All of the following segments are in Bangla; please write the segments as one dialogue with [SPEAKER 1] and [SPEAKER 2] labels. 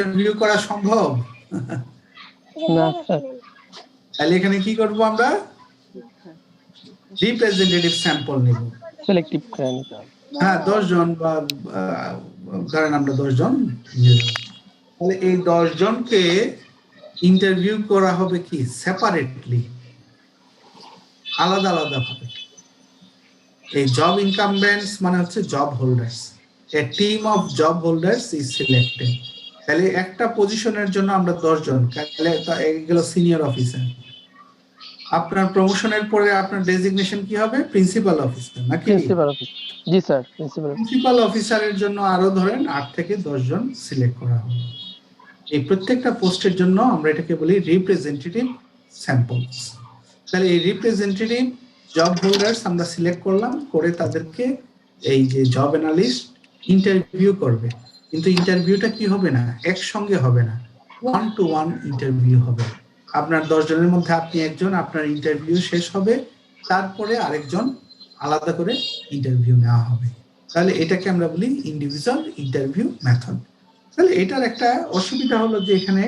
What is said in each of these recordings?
[SPEAKER 1] ইন্টারভিউ করা সম্ভব?
[SPEAKER 2] না স্যার।
[SPEAKER 1] তাহলে এখানে কি করব আমরা? রিপ্রেজেন্টেটিভ স্যাম্পল নিব।
[SPEAKER 2] সিলেক্টিভ করে নিতে হবে।
[SPEAKER 1] হ্যাঁ, 10 জন বা ধরেন আমরা 10 জন নিয়ে যাব। তাহলে এই 10 জনকে ইন্টারভিউ করা হবে কি সেপারেটলি, আলাদা আলাদা ভাবে। এই জব ইনকামবেন্টস মানে হচ্ছে job holders. A team of job holders is selected. তাহলে একটা পজিশনের জন্য আমরা 10 জন, তাহলে এগুলো সিনিয়র অফিসার। আপনার প্রমোশনের পরে আপনার ডেজিগনেশন কি হবে? প্রিন্সিপাল অফিসার নাকি?
[SPEAKER 2] Principal officer. জি স্যার,
[SPEAKER 1] প্রিন্সিপাল অফিসারের জন্য আরো ধরেন 8 থেকে 10 জন সিলেক্ট করা হবে। এই প্রত্যেকটা পোস্টের জন্য আমরা এটাকে বলি রিপ্রেজেন্টেটিভ স্যাম্পলস। তাহলে এই রিপ্রেজেন্টেটিভ জব হোল্ডার্স আমরা সিলেক্ট করলাম, করে তাদেরকে এই যে জব অ্যানালিস্ট ইন্টারভিউ করবে। কিন্তু ইন্টারভিউটা কি হবে না, একসঙ্গে হবে না, 1 to 1 ইন্টারভিউ হবে। আপনার 10 জনের মধ্যে আপনি একজন, আপনার ইন্টারভিউ শেষ হবে, তারপরে আরেকজন আলাদা করে ইন্টারভিউ নেওয়া হবে। তাহলে এটাকে আমরা বলি ইন্ডিভিজুয়াল ইন্টারভিউ মেথড। তাহলে এটার একটা অসুবিধা হলো যে এখানে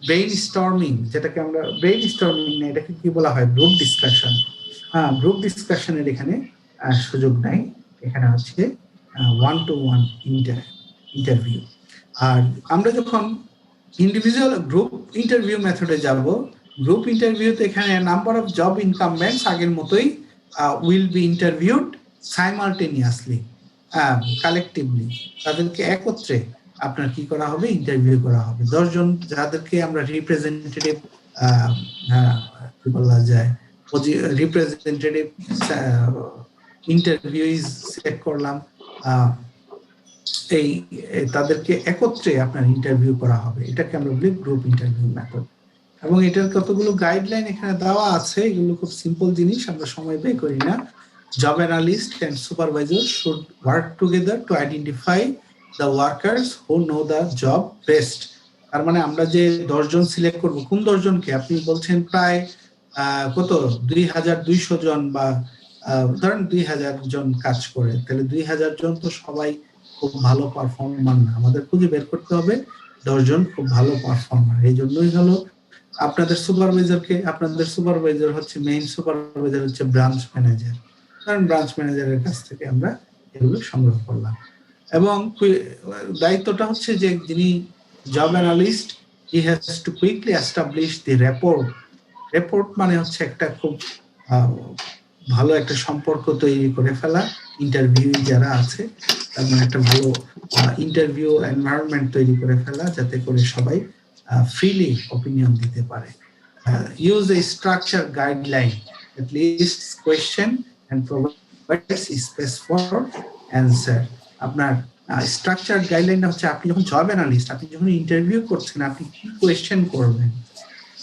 [SPEAKER 1] ব্রেইন স্টর্মিং, যেটাকে আমরা ব্রেইন স্টর্মিং না, এটাকে কি বলা হয়, গ্রুপ ডিসকাশন। হ্যাঁ, গ্রুপ ডিসকাশনের এখানে সুযোগ নাই। এখানে হচ্ছে 1 to 1 ইন্টারভিউ। আর আমরা যখন ইন্ডিভিজুয়াল গ্রুপ ইন্টারভিউ মেথডে যাব, গ্রুপ ইন্টারভিউতে এখানে নাম্বার অফ জব ইনকামবেন্টস আগের মতোই will be interviewed simultaneously, collectively. তাদেরকে একত্রে আপনার কি করা হবে, ইন্টারভিউ করা হবে। 10 জন যাদেরকে আমরা রিপ্রেজেন্টেটিভ কি বলা যায়, রিপ্রেজেন্টেটিভ ইন্টারভিউজ সিলেক্ট করলাম, এই তাদেরকে একত্রে আপনার ইন্টারভিউ করা হবে। এটাকে আমরা বলি গ্রুপ ইন্টারভিউ মেথড। এবং এটার কতগুলো গাইডলাইন এখানে দেওয়া আছে, এগুলো খুব সিম্পল জিনিস, আমরা সময় ব্যয় করি না। Job analyst and supervisor should work together to identify the workers who know the job best. তার মানে আমরা যে 10 জন সিলেক্ট করব, কোন 10 জনকে? আপনি বলছেন প্রায় কত 2200 জন, বা ধরেন 2000 জন কাজ করে, তাহলে 2000 জন তো সবাই খুব ভালো পারফর্মার না। আমাদের খুঁজে বের করতে হবে 10 জন খুব ভালো পারফর্মার। এই জন্যই হলো আপনাদের সুপারভাইজার হচ্ছে মেইন সুপারভাইজার হচ্ছে ব্রাঞ্চ ম্যানেজার। কারণ ব্রাঞ্চ ম্যানেজারের কাছ থেকে আমরা এগুলো সংগ্রহ করলাম। এবং দায়িত্বটা হচ্ছে যে যিনি job analyst, he has to quickly establish the report মানে হচ্ছে একটা খুব ভালো একটা সম্পর্ক তৈরি করে ফেলা ইন্টারভিউ যারা আছে, তার মানে একটা ভালো ইন্টারভিউ এনভায়রনমেন্ট তৈরি করে ফেলা, যাতে করে সবাই freely opinion দিতে পারে। Use a structure guideline that lists question and provides space for answer. আপনার স্ট্রাকচার গাইডলাইন হচ্ছে আপনি যখন জব অ্যানালিস্ট, আপনি যখন ইন্টারভিউ করছেন, আপনি কি কোয়েশ্চেন করবেন,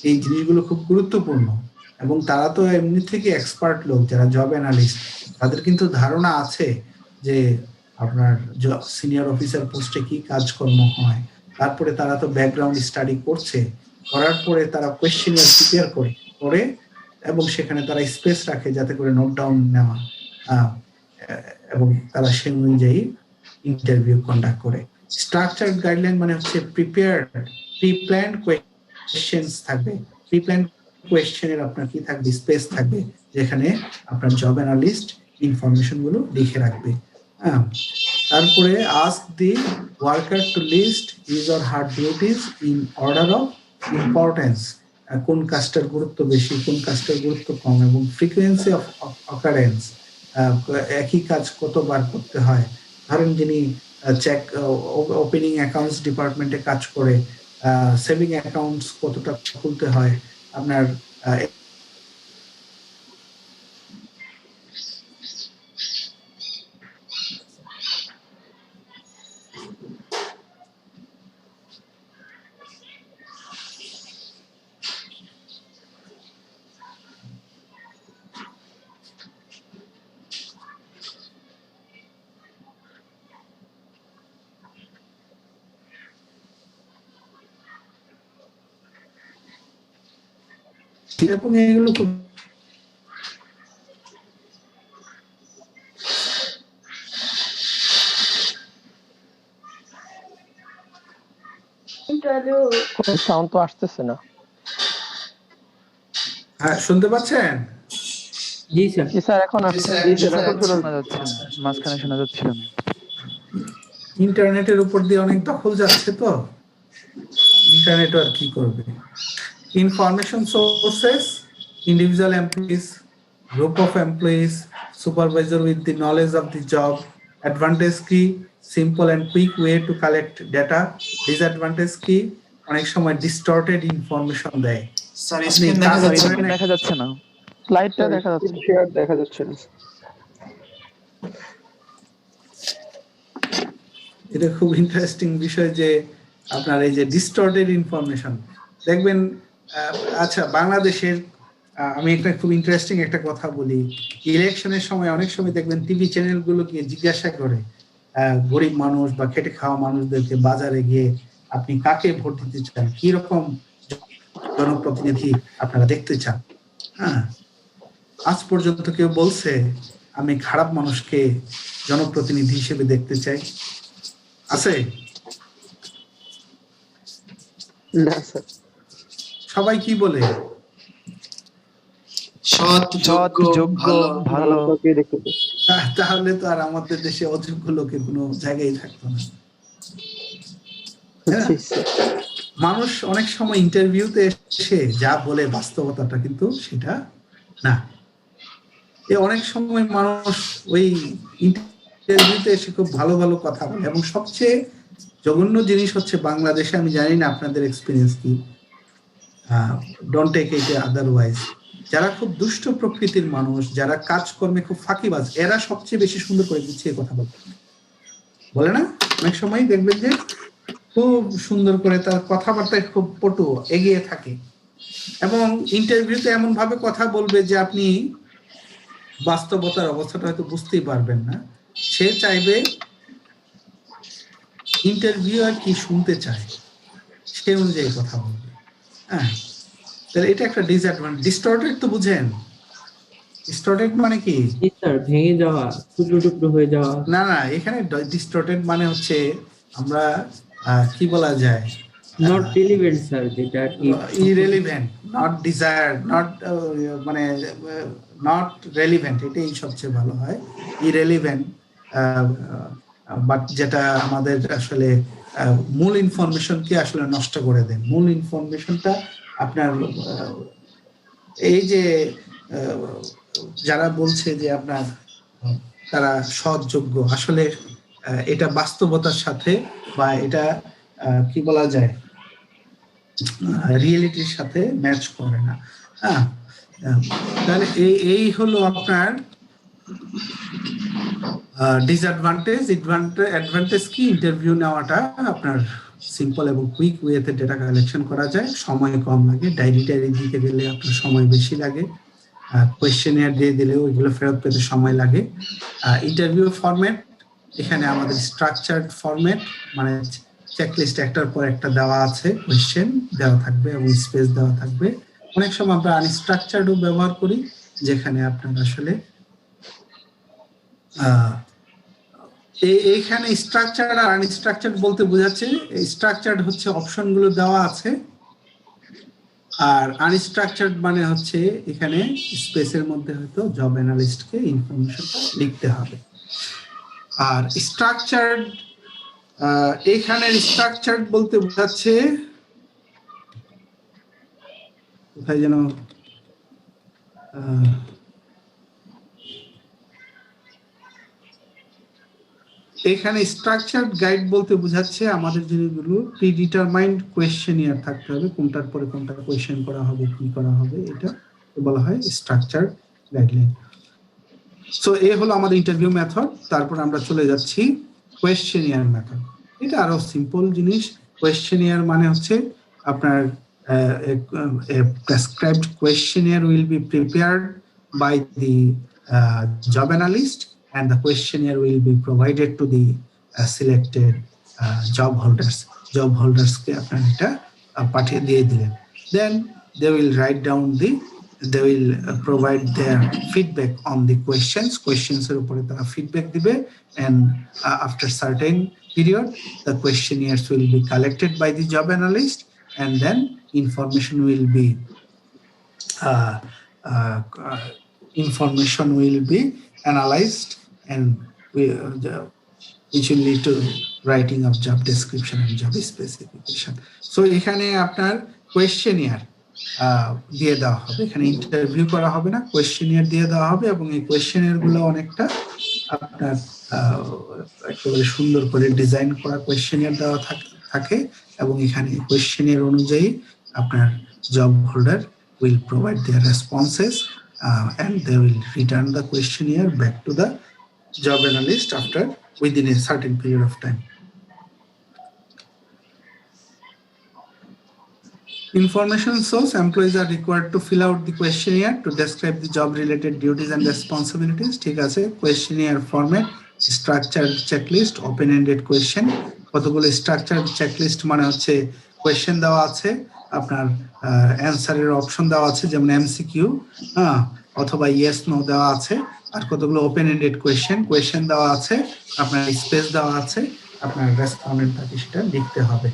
[SPEAKER 1] এই জিনিসগুলো খুব গুরুত্বপূর্ণ। এবং তারা তো এমনি থেকে এক্সপার্ট লোক, যারা জব অ্যানালিস্ট, তাদের কিন্তু ধারণা আছে যে আপনার সিনিয়র অফিসার পোস্টে কি কাজকর্ম হয়। তারপরে তারা তো ব্যাকগ্রাউন্ড স্টাডি করছে, করার পরে তারা কোয়েশ্চেনিয়ার প্রিপেয়ার করে এবং সেখানে তারা স্পেস রাখে যাতে করে নোট ডাউন নেওয়া, এবং তারা সেই অনুযায়ী ইন্টারভিউ কন্ডাক্ট করে। স্ট্রাকচার গাইডলাইন মানে হচ্ছে প্রি-প্ল্যান্ড কোয়েশ্চেনস থাকবে। প্রি-প্ল্যান্ড কোয়েশ্চেনের আপনার কি থাকবে, স্পেস থাকবে, যেখানে আপনার জব অ্যানালিস্ট ইনফরমেশন গুলো লিখে রাখবে। তারপরে ask the worker to list his or her duties in order of importance. কোন কাজটার গুরুত্ব বেশি, কোন কাজটার গুরুত্ব কম, এবং ফ্রিকোয়েন্সি অফ অকারেন্স, একই কাজ কতবার করতে হয়। ধরেন যিনি চেক ওপেনিং অ্যাকাউন্টস ডিপার্টমেন্টে কাজ করে, সেভিং অ্যাকাউন্টস কতটা খুলতে হয়, আপনার এবং এগুলো খুব
[SPEAKER 2] কোনো সাউন্ড তো আসতেছে না।
[SPEAKER 1] হ্যাঁ, শুনতে পাচ্ছেন?
[SPEAKER 3] জি স্যার।
[SPEAKER 2] জি স্যার, এখন আসছে।
[SPEAKER 3] জি স্যার,
[SPEAKER 4] এখন
[SPEAKER 3] এখন
[SPEAKER 4] শোনা যাচ্ছে না, মাঝখানে শোনা যাচ্ছিল না।
[SPEAKER 1] ইন্টারনেটের উপর দিয়ে অনেক দখল যাচ্ছে তো, ইন্টারনেট আর কি করবে। Information sources, individual employees, group of employees, supervisor with the knowledge of the job, advantage কি, simple and quick way to collect data, disadvantage কি, অনেক সময় ডিস্টর্টেড ইনফরমেশন দেয়।
[SPEAKER 5] স্যার
[SPEAKER 1] আপনি
[SPEAKER 5] স্ক্রিন দেখা
[SPEAKER 1] কাজ
[SPEAKER 5] যাচ্ছে
[SPEAKER 1] করেন
[SPEAKER 5] না।
[SPEAKER 4] দেখা যাচ্ছে না।
[SPEAKER 2] স্লাইডটা দেখা যাচ্ছে।
[SPEAKER 3] শেয়ার দেখা যাচ্ছে না।
[SPEAKER 1] এটা খুব ইন্টারেস্টিং বিষয় যে আপনার এই যে ডিস্টর্টেড ইনফরমেশন দেখবেন। আচ্ছা, বাংলাদেশের আমি একটা খুব ইন্টারেস্টিং একটা কথা বলি। ইলেকশনের সময় অনেক সময় দেখবেন টিভি চ্যানেলগুলো গিয়ে জিজ্ঞাসা করে গরিব মানুষ বা খেটে খাওয়া মানুষদেরকে বাজারে গিয়ে আপনি কাকে ভোট দিতে চান, কি রকম জনপ্রতিনিধি আপনারা দেখতে চান। হ্যাঁ, আজ পর্যন্ত কেউ বলছে আমি খারাপ মানুষকে জনপ্রতিনিধি হিসেবে দেখতে চাই? আছে?
[SPEAKER 3] না স্যার।
[SPEAKER 1] সবাই কি বলে?
[SPEAKER 5] সৎ, যোগ্য,
[SPEAKER 4] ভালো।
[SPEAKER 3] কাউকে দেখতে পাই।
[SPEAKER 1] তাহলে তো আর আমাদের দেশে অযোগ্য লোকের কোনো জায়গায় থাকতো না। হ্যাঁ,
[SPEAKER 3] জি স্যার।
[SPEAKER 1] মানুষ অনেক সময় ইন্টারভিউতে এসে যা বলে বাস্তবতাটা কিন্তু সেটা না। অনেক সময় মানুষ ওই ইন্টারভিউতে এসে খুব ভালো ভালো কথা বলে, এবং সবচেয়ে জঘন্য জিনিস হচ্ছে বাংলাদেশে, আমি জানি না আপনাদের এক্সপিরিয়েন্স কি, ডোন্ট টেক ইট আদারওয়াইজ, যারা খুব দুষ্ট প্রকৃতির মানুষ, যারা কাজকর্মে খুব ফাঁকিবাজ, এরা সবচেয়ে বেশি সুন্দর করে গুছিয়ে কথা বলে না? অনেক সময় দেখবেন যে খুব সুন্দর করে তার কথাবার্তায় খুব পটু এগিয়ে থাকে, এবং ইন্টারভিউতে এমন ভাবে কথা বলবে যে আপনি বাস্তবতার অবস্থাটা হয়তো বুঝতেই পারবেন না। সে চাইবে ইন্টারভিউয়ার কি শুনতে চায় সে অনুযায়ী কথা বলবে। হ্যাঁ, তাহলে এটা একটা ডিসঅ্যাডভান্টেজ। ডিস্টর্টেড তো বুঝেন? ডিস্টর্টেড মানে কি?
[SPEAKER 3] জি স্যার, ভেঙে যাওয়া, টুকরো টুকরো হয়ে যাওয়া।
[SPEAKER 1] না না, এখানে ডিস্টর্টেড মানে হচ্ছে আমরা কি বলা যায়,
[SPEAKER 3] নট রিলেভেন্ট স্যার, যেটা কি
[SPEAKER 1] ইরেলিভেন্ট, নট ডিজায়ার্ড, নট মানে নট রেলিভেন্ট, এটাই সবচেয়ে ভালো হয়। ইরেলিভেন্ট, বাট যেটা আমাদের আসলে মূল ইনফরমেশনকে আসলে নষ্ট করে দেন। মূল ইনফরমেশনটা আপনার এই যে যারা বলছে যে আপনার তারা সৎ, যোগ্য, আসলে এটা বাস্তবতার সাথে বা এটা কি বলা যায় রিয়েলিটির সাথে ম্যাচ করে না। হ্যাঁ, তাহলে এই হলো আপনার ডিসঅ্যাডভান্টেজ। অ্যাডভান্টেজ কি? ইন্টারভিউ নেওয়াটা আপনার সিম্পল এবং কুইক ওয়েতে ডেটা কালেকশন করা যায়, সময় কম লাগে। ডায়েরি দিতে গেলে আপনার সময় বেশি লাগে, কোয়েশ্চেনিয়ার দিয়ে দিলেও এগুলো ফেরত পেতে সময় লাগে। ইন্টারভিউ ফরম্যাট, এখানে আমাদের স্ট্রাকচার্ড ফরম্যাট, মানে চেকলিস্ট একটার পর একটা দেওয়া আছে, কোয়েশ্চেন দেওয়া থাকবে এবং স্পেস দেওয়া থাকবে। অনেক সময় আমরা আনস্ট্রাকচার্ডও ব্যবহার করি, যেখানে আপনার আসলে এইখানে স্ট্রাকচার্ড আর আনস্ট্রাকচার্ড বলতে বোঝাচ্ছে, স্ট্রাকচার্ড হচ্ছে অপশনগুলো দেওয়া আছে, আর আনস্ট্রাকচার্ড মানে হচ্ছে এখানে স্পেসের মধ্যে হয়তো জব অ্যানালিস্টকে ইনফরমেশনটা লিখতে হবে। আর স্ট্রাকচার্ড, এখানে স্ট্রাকচার্ড বলতে বোঝাচ্ছে কোথায় যেন এখানে স্ট্রাকচার্ড গাইড বলতে বোঝাচ্ছে আমাদের জিনিসগুলো প্রিডিটারমাইন্ড কোয়েশ্চেনিয়ার থাকতে হবে, কোনটার পরে কোনটা কোয়েশ্চেন করা হবে, কি করা হবে, এটা বলা হয় স্ট্রাকচার্ড গাইডলাইন। সো এ হলো আমাদের ইন্টারভিউ মেথড। তারপর আমরা চলে যাচ্ছি কোয়েশ্চেনিয়ার মেথড। এটা আরো সিম্পল জিনিস। কোয়েশ্চেনিয়ার মানে হচ্ছে আপনার a prescribed questionnaire will be prepared by the job analyst, and the questionnaire will be provided to the selected job holders. Job holders ke apnar eta pathiye diye dilen, then they will write down they will provide their feedback on the questions er upore tara feedback dibe, and after certain period, the questionnaires will be collected by the job analyst, and then information will be analyzed, and which will lead to writing of job description and job specification. So এখানে আপনার কোয়েশ্চেনিয়ার দিয়ে দেওয়া হবে, এখানে ইন্টারভিউ করা হবে না, কোয়েশ্চেনিয়ার দিয়ে দেওয়া হবে, এবং এই কোয়েশ্চেনিয়ার গুলো অনেকটা আপনার একেবারে সুন্দর করে ডিজাইন করা কোয়েশ্চেনিয়ার দেওয়া থাকে, এবং এখানে কোয়েশ্চেনিয়ার অনুযায়ী আপনার job holder will provide their responses and they will return the questionnaire back to the job analyst within a certain period of time. Information source: employees are required to fill out the questionnaire to describe the job related duties and responsibilities. ঠিক আছে, questionnaire format, structured checklist, open ended question. কতগুলো structured checklist মানে হচ্ছে question দেওয়া আছে, আপনার অ্যানসারের অপশন দেওয়া আছে, যেমন এমসিকিউ অথবা ইয়েস নো দেওয়া আছে, আর কতগুলো ওপেন এন্ডেড কোয়েশ্চেন দেওয়া আছে, আপনার স্পেস দেওয়া আছে, আপনার রেসপন্ডেন্ট তাকে সেটা লিখতে হবে।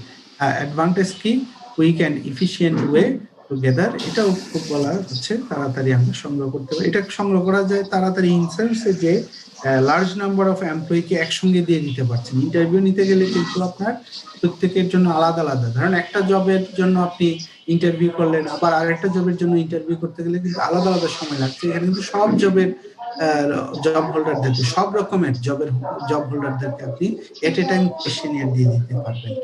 [SPEAKER 1] অ্যাডভান্টেজ কি? Quick and efficient way together, এটাও খুব বলা হচ্ছে তাড়াতাড়ি আমরা সংগ্রহ করতে পারি। এটা সংগ্রহ করা যায় তাড়াতাড়ি ইন সেন্সে যে লার্জ নাম্বার অফ এমপ্লয়িকে একসঙ্গে দিয়ে দিতে পারছেন। ইন্টারভিউ নিতে গেলে কিন্তু আপনার প্রত্যেকের জন্য আলাদা আলাদা, ধরেন একটা জবের জন্য আপনি ইন্টারভিউ করলেন, আবার আরেকটা জবের জন্য ইন্টারভিউ করতে গেলে কিন্তু আলাদা আলাদা সময় লাগছে। এখানে কিন্তু সব জবের জব হোল্ডারদেরকে, সব রকমের জব হোল্ডারদেরকে আপনি এট এ টাইম কোয়েশ্চেনিয়ার দিয়ে দিতে পারবেন।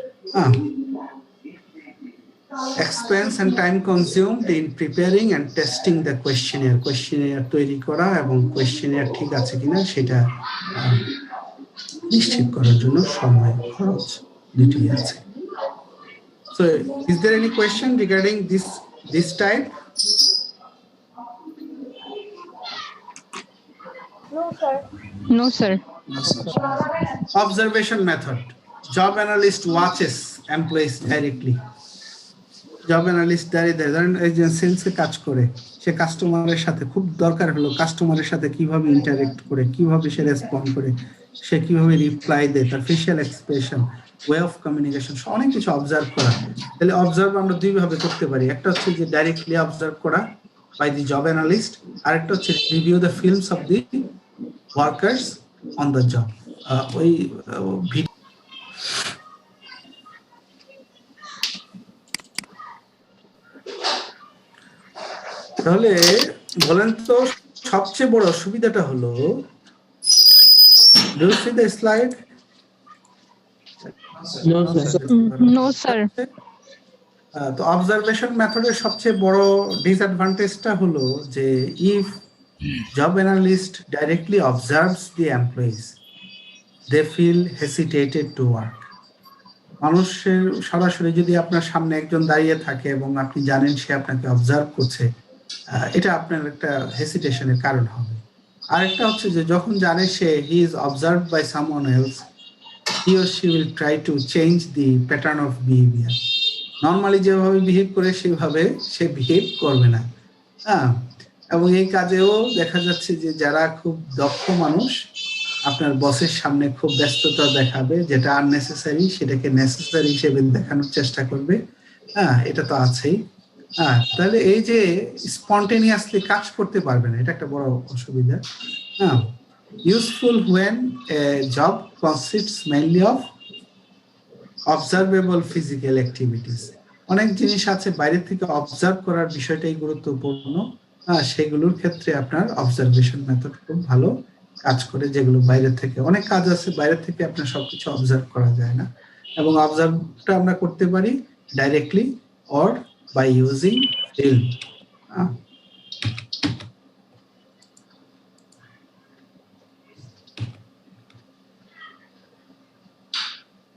[SPEAKER 1] Expense and time consumed in preparing and testing the questionnaire. Questionnaire তৈরি করা এবং questionnaire ঠিক আছে কিনা সেটা নিশ্চিত করার জন্য সময় খরচ দুটি আছে। So, is there any question regarding this type?
[SPEAKER 6] No, sir.
[SPEAKER 1] Observation method. Job analyst watches employees directly. Job analyst দাঁড়িয়ে ধরেন একজন সেলসে কাজ করে, সে কাস্টমারের সাথে খুব দরকার হলো কাস্টমারের সাথে কিভাবে ইন্টারেক্ট করে, কিভাবে সে রেসপন্ড করে, সে কিভাবে রিপ্লাই দেয়, তার facial expression, way of communication, অনেক কিছু অবজার্ভ করা। তাহলে অবজার্ভ আমরা দুই ভাবে করতে পারি, একটা হচ্ছে যে ডাইরেক্টলি অবজার্ভ করা বাই দি জব অ্যানালিস্ট, আর একটা হচ্ছে review the films of the workers on the job. ওই তাহলে বলেন তো সবচেয়ে বড় সুবিধাটা হলো, do you see the slide?
[SPEAKER 6] No, sir.
[SPEAKER 1] তো অবজারভেশন মেথডের সবচেয়ে বড় ডিসঅ্যাডভান্টেজটা হলো যে if job analyst directly observes the employees, they feel hesitated to work. মানুষের সরাসরি যদি আপনার সামনে একজন দাঁড়িয়ে থাকে এবং আপনি জানেন সে আপনাকে অবজার্ভ করছে, এটা আপনার একটা হেসিটেশনের কারণ হবে। আরেকটা হচ্ছে যে যখন জানে সে he is observed by someone else, he or she will try to change the pattern of behaviour. Normally যেভাবে বিহেভ করে সেভাবে সে বিহেভ করবে না। এবং এই কাজেও দেখা যাচ্ছে যে যারা খুব দক্ষ মানুষ আপনার বসের সামনে খুব ব্যস্ততা দেখাবে, যেটা আননেসেসারি সেটাকে নেসেসারি হিসেবে দেখানোর চেষ্টা করবে। এটা তো আছেই। তাহলে এই যে স্পন্টেনিয়াসলি কাজ করতে পারবে না, এটা একটা বড় অসুবিধা। Useful when a job consists mainly of observable physical activities. অনেক জিনিস আছে বাইরে থেকে অবজার্ভ করার বিষয়টাই গুরুত্বপূর্ণ। সেগুলোর ক্ষেত্রে আপনার অবজারভেশন মেথড খুব ভালো কাজ করে, যেগুলো বাইরে থেকে, অনেক কাজ আছে বাইরে থেকে আপনার সবকিছু অবজার্ভ করা যায় না, এবং অবজার্ভটা আমরা করতে পারি directly or by using film.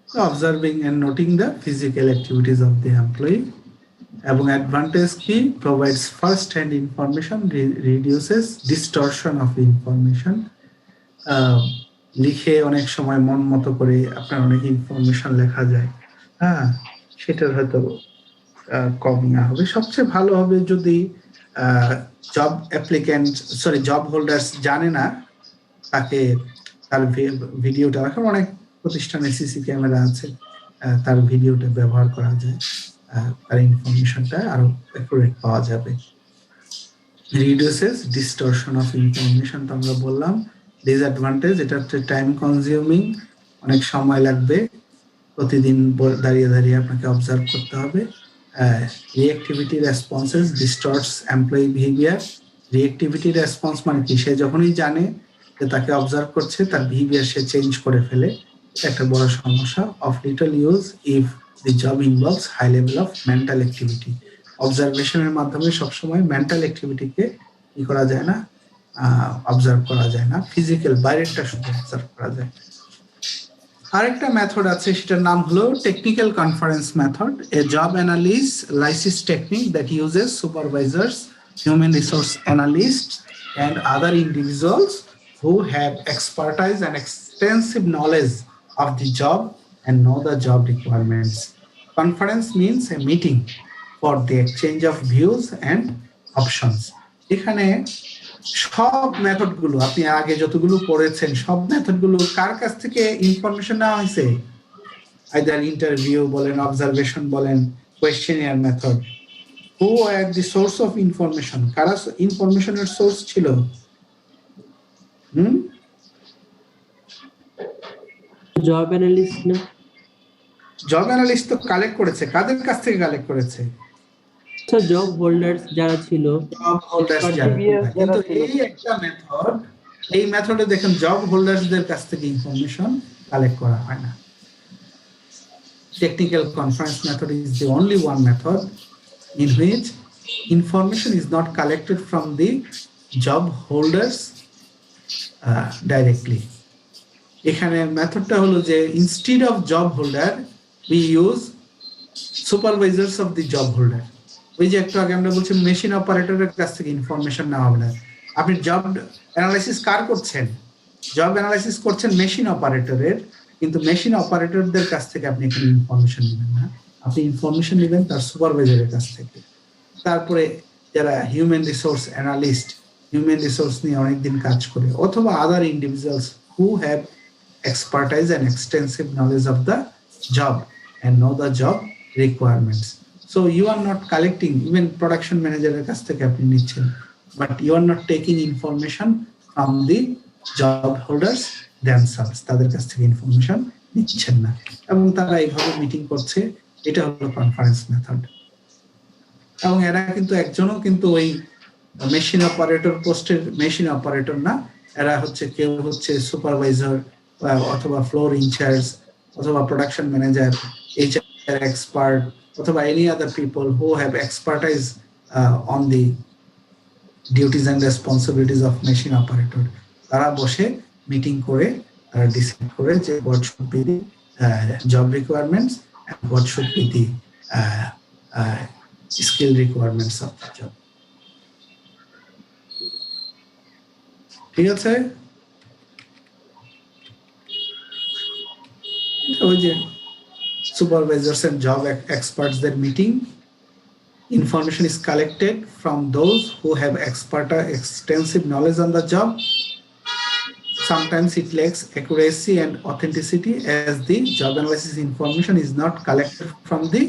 [SPEAKER 1] Observing and noting the physical activities of the employee. এবং অ্যাডভান্টেজ কি? provides first hand information, reduces distortion of information. লিখে অনেক সময় মন মতো করে আপনার অনেক ইনফরমেশন লেখা যায়, সেটার হয়তো কম না হবে। সবচেয়ে ভালো হবে যদি জব হোল্ডার্স জানে না তাকে তার ভিডিওটা, এখন অনেক প্রতিষ্ঠানে সিসি ক্যামেরা আছে, তার ভিডিওটা ব্যবহার করা যায়, তার ইনফরমেশনটা আরো অ্যাকুরেট পাওয়া যাবে। রিডিউসেস ডিস্টরশন অফ ইনফরমেশন তো আমরা বললাম। ডিসঅ্যাডভান্টেজ, এটা হচ্ছে টাইম কনজিউমিং, অনেক সময় লাগবে, প্রতিদিন দাঁড়িয়ে দাঁড়িয়ে আপনাকে অবজার্ভ করতে হবে। Reactivity responses distorts employee behaviour. Reactivity response মানে কি, সে যখনই জানে যে তাকে অবজার্ভ করছে তার বিহেভিয়ার সে চেঞ্জ করে ফেলে, একটা বড় সমস্যা। Of little use if the job involves high level of mental activity. অবজারভেশনের মাধ্যমে সবসময় মেন্টাল অ্যাক্টিভিটিকে কি করা যায় না, অবজার্ভ করা যায় না, ফিজিক্যাল বাইরেরটা শুধু অবজার্ভ করা যায়। আরেকটা মেথড আছে, সেটার নাম হলো technical conference method, A job analysis technique that uses supervisors, human resource analysts and other individuals who have expertise and extensive knowledge of the job and know the job requirements. Conference means a meeting for the exchange of views and options. এখানে সব মেথড গুলো আপনি আগে যতগুলো পড়েছেন সব মেথড গুলো কার কাছ থেকে ইনফরমেশন নেওয়া হয়েছে? আইদার ইন্টারভিউ বলেন, অবজারভেশন বলেন, questionnaire method. Who are the source of information? কারা ইনফরমেশনের সোর্স ছিল?
[SPEAKER 3] জব অ্যানালিস্ট না?
[SPEAKER 1] জব অ্যানালিস্ট তো কালেক্ট করেছে, কাদের কাছ থেকে কালেক্ট করেছে?
[SPEAKER 3] আচ্ছা, জব হোল্ডার্স যারা ছিল,
[SPEAKER 1] জব হোল্ডার্স যারা। কিন্তু এই একটা মেথড, এই মেথডে দেখেন জব হোল্ডার্সদের কাছ থেকে ইনফরমেশন কালেক্ট করা হয় না। Technical conference method is the only one method in which information is not collected from the job holders directly. এখানে মেথডটা হলো যে instead of job holder we use supervisors of the job holder. ওই যে একটু আগে আমরা বলছি মেশিন অপারেটরের কাছ থেকে ইনফরমেশন নেওয়া হবে না। আপনি জব অ্যানালাইসিস কার করছেন? জব অ্যানালাইসিস করছেন মেশিন অপারেটরের, কিন্তু মেশিন অপারেটরদের কাছ থেকে আপনি এখানে ইনফরমেশন নেবেন না, আপনি ইনফরমেশন নেবেন তার সুপারভাইজারের কাছ থেকে। তারপরে যারা human resource analyst, human resource নিয়ে অনেকদিন কাজ করে, অথবা other individuals who have expertise and extensive knowledge of the job and know the job requirements. So you are not collecting, even production ম্যানেজারের কাছ থেকে আপনি নিচ্ছেন, but you are not taking information from the job holders themselves, তাদের কাছ থেকে ইনফরমেশন নিচ্ছেন না, এবং তারা এইভাবে মিটিং করছে। এটা হলো কনফারেন্স মেথড। এবং এরা কিন্তু একজনও কিন্তু ওই মেশিন অপারেটর পোস্টের মেশিন অপারেটর না, এরা হচ্ছে কেউ হচ্ছে সুপারভাইজার অথবা ফ্লোর ইনচার্জ অথবা প্রোডাকশন ম্যানেজার, এইচআর এক্সপার্ট অথবা any other people who have expertise on the duties and responsibilities of machine operator. তারা বসে মিটিং করে তারা ডিসাইড করে যে what should be the job requirements and what should be the skill requirements of the job. ঠিক আছে? ওই যে supervisors and job experts their meeting, information is collected from those who have extensive knowledge on the job. Sometimes it lacks accuracy and authenticity as the job analysis information is not collected from the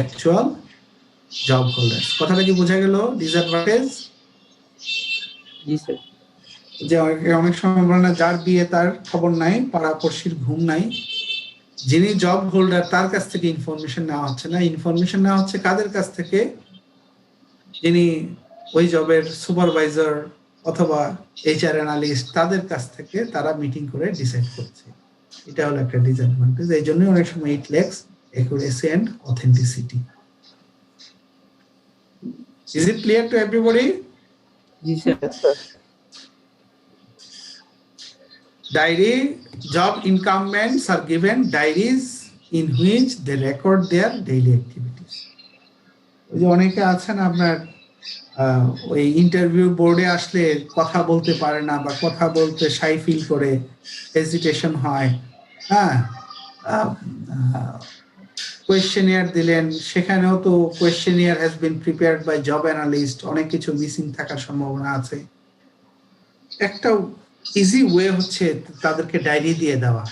[SPEAKER 1] actual job holders. কথাটা কি বোঝা গেল? ডিসঅ্যাডভান্টেজ
[SPEAKER 3] জি স্যার।
[SPEAKER 1] যে অনেক সময় বলে না, যার বিয়ে তার খবর নাই, পাড়াপড়শির ঘুম নাই। যিনি জব হোল্ডার তার কাছ থেকে ইনফরমেশন নেওয়া হচ্ছে না, ইনফরমেশন নেওয়া হচ্ছে কাদের কাছ থেকে? যিনি ওই জবের সুপারভাইজার অথবা এইচআর অ্যানালিস্ট, তাদের কাছ থেকে তারা মিটিং করে ডিসাইড করছে। এটা হলো একটা ডিসঅ্যাডভান্টেজ। এই জন্য অনেক সময় it lacks accuracy and authenticity. Is it clear to everybody?
[SPEAKER 3] জি sir.
[SPEAKER 1] Diary, job incumbents are given diaries in which they record their daily activities. ওই যে অনেকে আছেন আপনার ওই ইন্টারভিউ বোর্ডে আসলে কথা বলতে পারে না, বা কথা বলতে শাই ফিল করে, হেজিটেশন হয়। হ্যাঁ, কোয়েশ্চেনিয়ার দিলেন, সেখানেও তো questionnaire has been prepared by job analyst, অনেক কিছু মিসিং থাকার সম্ভাবনা আছে। একটা ইজি ওয়ে হচ্ছে তাদেরকে ডায়েরি দিয়ে দেওয়া,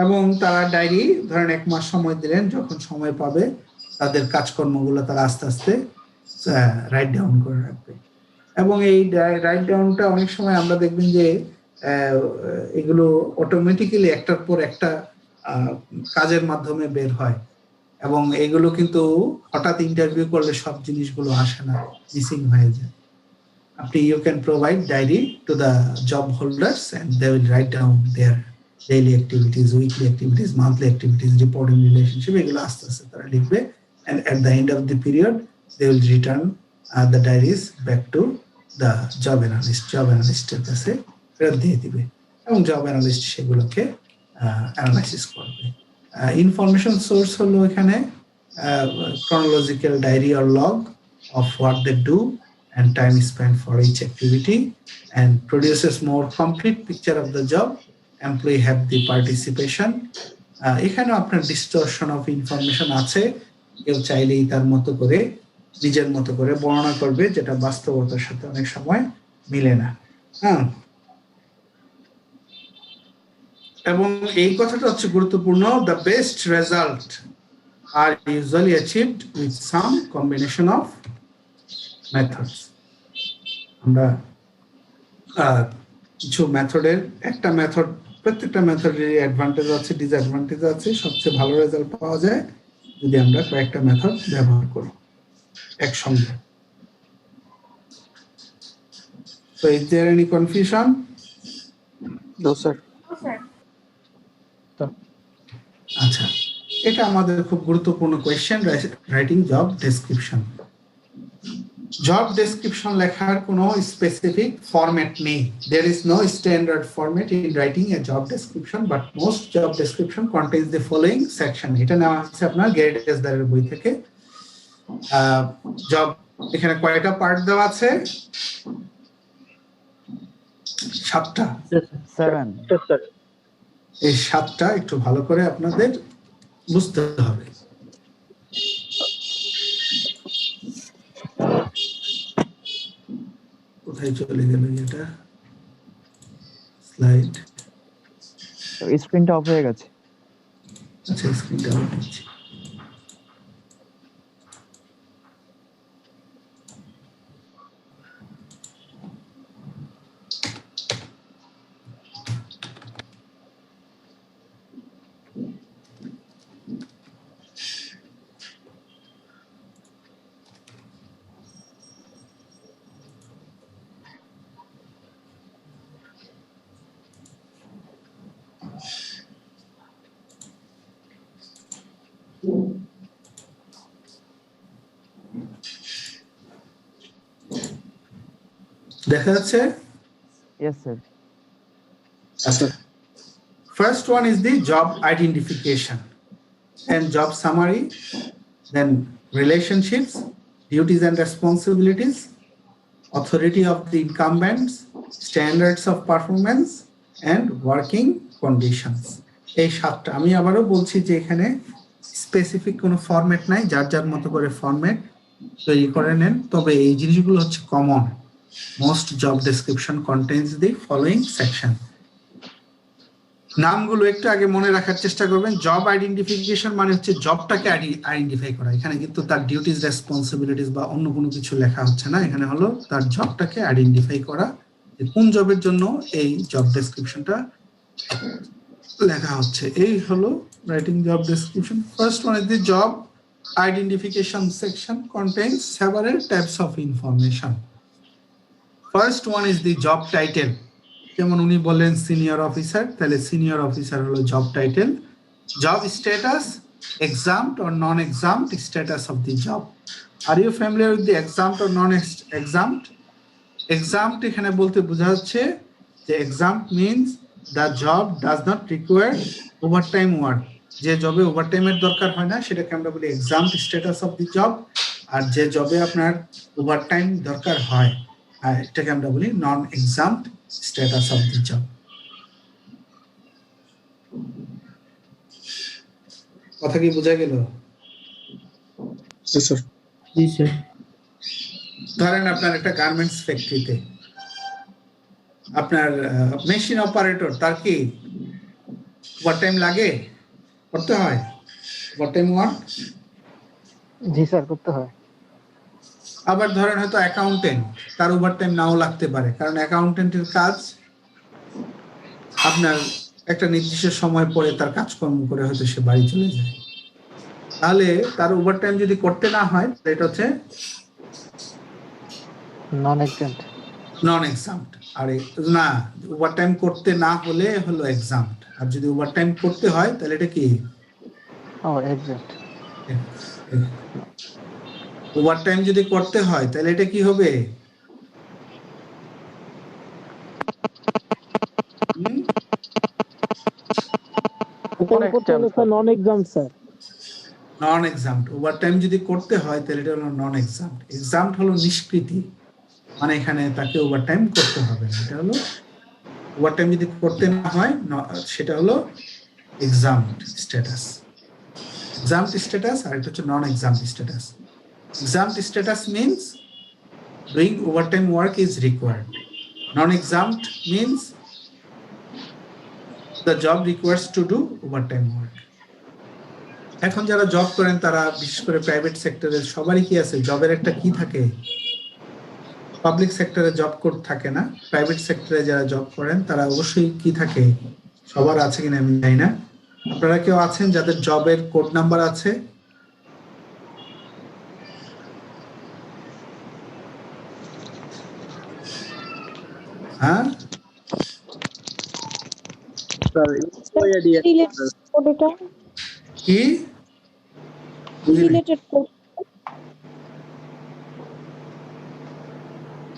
[SPEAKER 1] এবং তারা ডায়েরি ধরেন 1 মাস সময় দিলেন, যখন সময় পাবে তাদের কাজকর্মগুলো তারা আস্তে আস্তে রাইট ডাউন করে রাখবে। এবং এই রাইট ডাউনটা অনেক সময় আমরা দেখবেন যে এগুলো অটোমেটিক্যালি একটার পর একটা কাজের মাধ্যমে বের হয়, এবং এগুলো কিন্তু হঠাৎ ইন্টারভিউ করলে সব জিনিসগুলো আসে না, মিসিং হয়ে যায়। আপনি you can provide diary to the job holders and they will write down their daily activities, weekly activities, monthly activities, reporting relationship, এগুলো আস্তে আস্তে তারা লিখবে। And at the end of the period they will return the diaries back to the job অ্যানালিস্টের কাছে ফেরত দিয়ে দিবে, এবং জব অ্যানালিস্ট সেগুলোকে অ্যানালাইসিস করবে। ইনফরমেশন সোর্স হলো এখানে chronological diary or log of what they do and time spent for each activity, and produces more complete picture of the job. Employee have the participation. এখানে আপনার distortion of information আছে, কেউ চাইলেই তার মতো করে নিজের মতো করে বর্ণনা করবে, যেটা বাস্তবতার সাথে অনেক সময় মিলে না। এবং এই কথাটা হচ্ছে গুরুত্বপূর্ণ, the best result are usually achieved with some combination of methods. আমরা কিছু মেথডের একটা মেথড, প্রত্যেকটা মেথডের অ্যাডভান্টেজ আছে, ডিসঅ্যাডভান্টেজ আছে। সবচেয়ে ভালো রেজাল্ট পাওয়া যায় যদি আমরা কয়েকটা মেথড ব্যবহার করি একসঙ্গে। So is there any confusion?
[SPEAKER 5] No, sir.
[SPEAKER 1] আচ্ছা, এটা আমাদের খুব গুরুত্বপূর্ণ question, writing job description. Job description লেখার কোনো স্পেসিফিক ফরম্যাট নেই। There is no standard format in writing a job description, but most job description contains the following section. এটা নেওয়া হচ্ছে আপনার গ্রেড এসদারের বই থেকে। জব এখানে কয়টা পার্ট দেওয়া আছে? 7টা।
[SPEAKER 4] 7
[SPEAKER 1] এই 7টা একটু ভালো করে আপনাদের বুঝতে হবে। কোথায় চলে গেল এটা? স্লাইড।
[SPEAKER 4] স্ক্রিনটা অফ হয়ে গেছে।
[SPEAKER 1] আচ্ছা, স্ক্রিনটা অফ হচ্ছে। দেখা যাচ্ছে?
[SPEAKER 4] Yes, sir.
[SPEAKER 1] আচ্ছা, first one is the job identification and job summary, then relationships, duties and responsibilities, authority of the incumbents, standards of performance, and working conditions. এই 7টা। আমি আবারও বলছি যে এখানে স্পেসিফিক কোনো ফরম্যাট নাই, যার যার মতো করে ফরম্যাট তৈরি করে নেন। তবে এই জিনিসগুলো হচ্ছে common. Most job description contains the following section. নামগুলো একটু আগে মনে রাখার চেষ্টা করবেন। জব আইডেন্টিফিকেশন মানে হচ্ছে জবটাকে আইডেন্টিফাই করা। এখানে কিন্তু তার ডিউটিস, রেসপন্সিবিলিটিস বা অন্য কোনো কিছু লেখা হচ্ছে না। এখানে হলো তার জবটাকে আইডেন্টিফাই করা, যে কোন জবের জন্য এই জব ডেসক্রিপশনটা লেখা হচ্ছে। এই হলো writing job description. First one is the job identification section contains several types of information. First one is the job title. যেমন উনি বললেন সিনিয়র অফিসার, তাহলে সিনিয়র অফিসার হলো job title. Job status, exempt or non-exempt status of the job. Are you familiar with the exempt or non-exempt? Exempt এখানে বলতে বোঝা যাচ্ছে যে exempt means the job does not require overtime work. যে জবে ওভারটাইমের দরকার হয় না সেটাকে আমরা বলি exempt status of the job, আর যে জবে আপনার ওভারটাইম দরকার হয় এটাকে আমরা বলি নন exempt status of the job. কথা কি বোঝা গেল?
[SPEAKER 3] জি স্যার।
[SPEAKER 1] ধরেন আপনার একটা গার্মেন্টস ফ্যাক্টরিতে আপনার মেশিন অপারেটর, তার কি ওভারটাইম লাগে, করতে হয় ওভারটাইম ওয়ার্ক?
[SPEAKER 2] জি স্যার, করতে হয়।
[SPEAKER 1] আবার ধরেন হয়তো অ্যাকাউন্টেন্ট, তার ওভারটাইম নাও লাগতে পারে, কারণ অ্যাকাউন্টেন্টের কাজ আপনার একটা নির্দিষ্ট সময় পরে তার কাজকর্ম করে হয়তো সে বাড়ি চলে যায়। তাহলে তার ওভারটাইম যদি করতে না হয়, এটা হচ্ছে
[SPEAKER 2] নন এক্সেন্ট।
[SPEAKER 1] নন এক্সাম্পট। আর না, ওভারটাইম করতে না হলে হলো এক্সাম্পট, আর যদি ওভারটাইম করতে হয় তাহলে এটা কি?
[SPEAKER 2] ও এক্সেন্ট।
[SPEAKER 1] ওভারটাইম যদি করতে হয় তাহলে এটা কি হবে?
[SPEAKER 2] নন এক্সাম্ট স্যার।
[SPEAKER 1] নন এক্সাম্পট। ওভারটাইম যদি করতে হয় তাহলে এটা হলো নন এক্সাম্পট। এক্সাম্পট হলো নিষ্কৃতি, মানে এখানে তাকে ওভারটাইম করতে হবে না। এটা হলো ওভারটাইম যদি করতে না হয়, সেটা হলো এক্সাম্পট স্ট্যাটাস। এক্সাম্পট স্ট্যাটাস আর এটা হচ্ছে non exempt status. Exempt status means doing overtime work is required. Non-exempt means the job requires to do overtime work. এখন যারা জব করেন তারা বিশেষ করে প্রাইভেট সেক্টরে সবারই কি আছে, জবের একটা কি থাকে? পাবলিক সেক্টরে জব কোড থাকে না, প্রাইভেট সেক্টরে যারা জব করেন তারা অবশ্যই কি থাকে, সবার আছে কিনা আমি জানি না। আপনারা কেউ আছেন যাদের জবের কোড নাম্বার আছে? হ্যাঁ, কি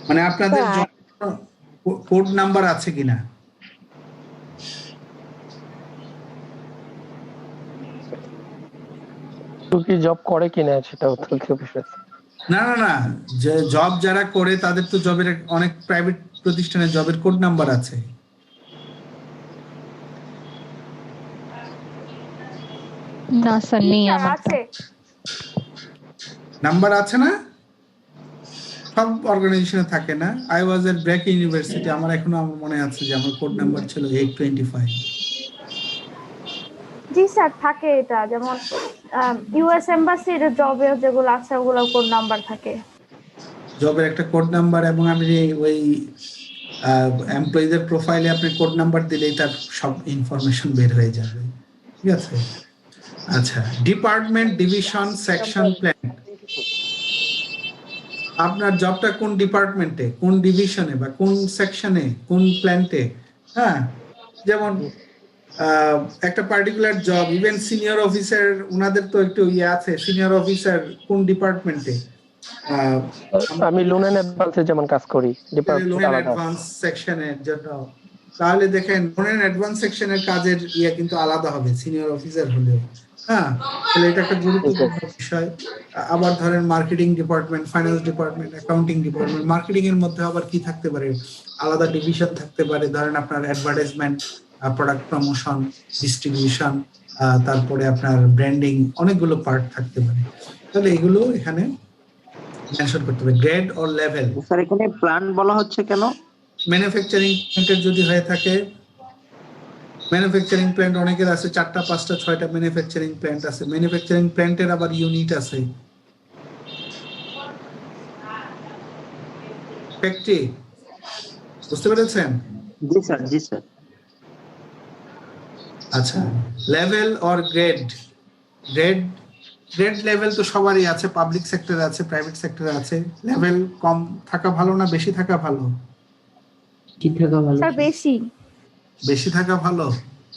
[SPEAKER 1] মানে আপনাদের কোড নাম্বার আছে কিনা?
[SPEAKER 2] কি জব করে কিনা সেটা উত্তর বিষয়।
[SPEAKER 1] না না না, যে জব যারা করে তাদের তো জবের অনেক প্রাইভেট প্রতিষ্ঠানে জবের কোড নাম্বার আছে।
[SPEAKER 6] না স্যার, নেই আমার।
[SPEAKER 7] আছে
[SPEAKER 1] নাম্বার আছে না? সব অর্গানাইজেশনে থাকে না। I was at BRAC university, আমার এখনো আমার মনে আছে যে আমার কোড নাম্বার ছিল 825।
[SPEAKER 7] জি স্যার, থাকে এটা। যেমন ইউএস এমবাসির জবে যেগুলো আছে ওগুলো কোড নাম্বার থাকে।
[SPEAKER 1] জবের একটা কোড নাম্বার, এবং আমি ওই এমপ্লয়ীদের প্রোফাইলে আপনি কোড নাম্বার দিলেই তার সব ইনফরমেশন বের হয়ে যাবে। ঠিক আছে? আচ্ছা, ডিপার্টমেন্ট, ডিভিশন, সেকশন, প্ল্যান। আপনার জবটা কোন ডিপার্টমেন্টে, কোন ডিভিশনে বা কোন সেকশনে, কোন প্ল্যান্টে? হ্যাঁ, যেমন একটা particular job, even senior officer, ওনাদের তো একটু ইয়ে আছে, সিনিয়র অফিসার কোন ডিপার্টমেন্টে?
[SPEAKER 2] আমি লোন এন্ড অ্যাডভান্সে যেমন কাজ করি,
[SPEAKER 1] লোন এন্ড অ্যাডভান্স সেকশনের জন্য। তাহলে দেখেন লোন এন্ড অ্যাডভান্স সেকশনের কাজের ইয়ে কিন্তু আলাদা হবে সিনিয়র অফিসার হলেও। হ্যাঁ, তাহলে এটা একটা গুরুত্বপূর্ণ বিষয়। আবার ধরেন marketing department, finance department, accounting department. Marketing এর মধ্যে আবার কি থাকতে পারে? আলাদা ডিভিশন থাকতে পারে। ধরেন আপনার অ্যাডভার্টাইজমেন্ট, প্রোডাক্ট প্রমোশন, ডিস্ট্রিবিউশন, তারপরে আপনার ব্র্যান্ডিং, অনেকগুলো পার্ট থাকতে পারে। তাহলে এগুলো এখানে মেনশন করতে হবে। Grade or level.
[SPEAKER 8] স্যার এখানে প্ল্যান বলা হচ্ছে কেন?
[SPEAKER 1] ম্যানুফ্যাকচারিং প্ল্যান্টের যদি হয়ে থাকে, ম্যানুফ্যাকচারিং প্ল্যান্ট অনেকের আছে, 4টা 5টা 6টা ম্যানুফ্যাকচারিং প্ল্যান্ট আছে। ম্যানুফ্যাকচারিং প্ল্যান্টের আবার ইউনিট আছে। ফ্যাক্টরি, বুঝতে পেরেছেন?
[SPEAKER 8] জি স্যার, জি স্যার।
[SPEAKER 1] আচ্ছা, level or grade. Grade level তো সবারই আছে, পাবলিক সেক্টরে আছে, প্রাইভেট সেক্টরে আছে। লেভেল কম থাকা ভালো না বেশি থাকা ভালো?
[SPEAKER 3] ঠিক থাকা ভালো।
[SPEAKER 7] স্যার বেশি।
[SPEAKER 1] বেশি থাকা ভালো।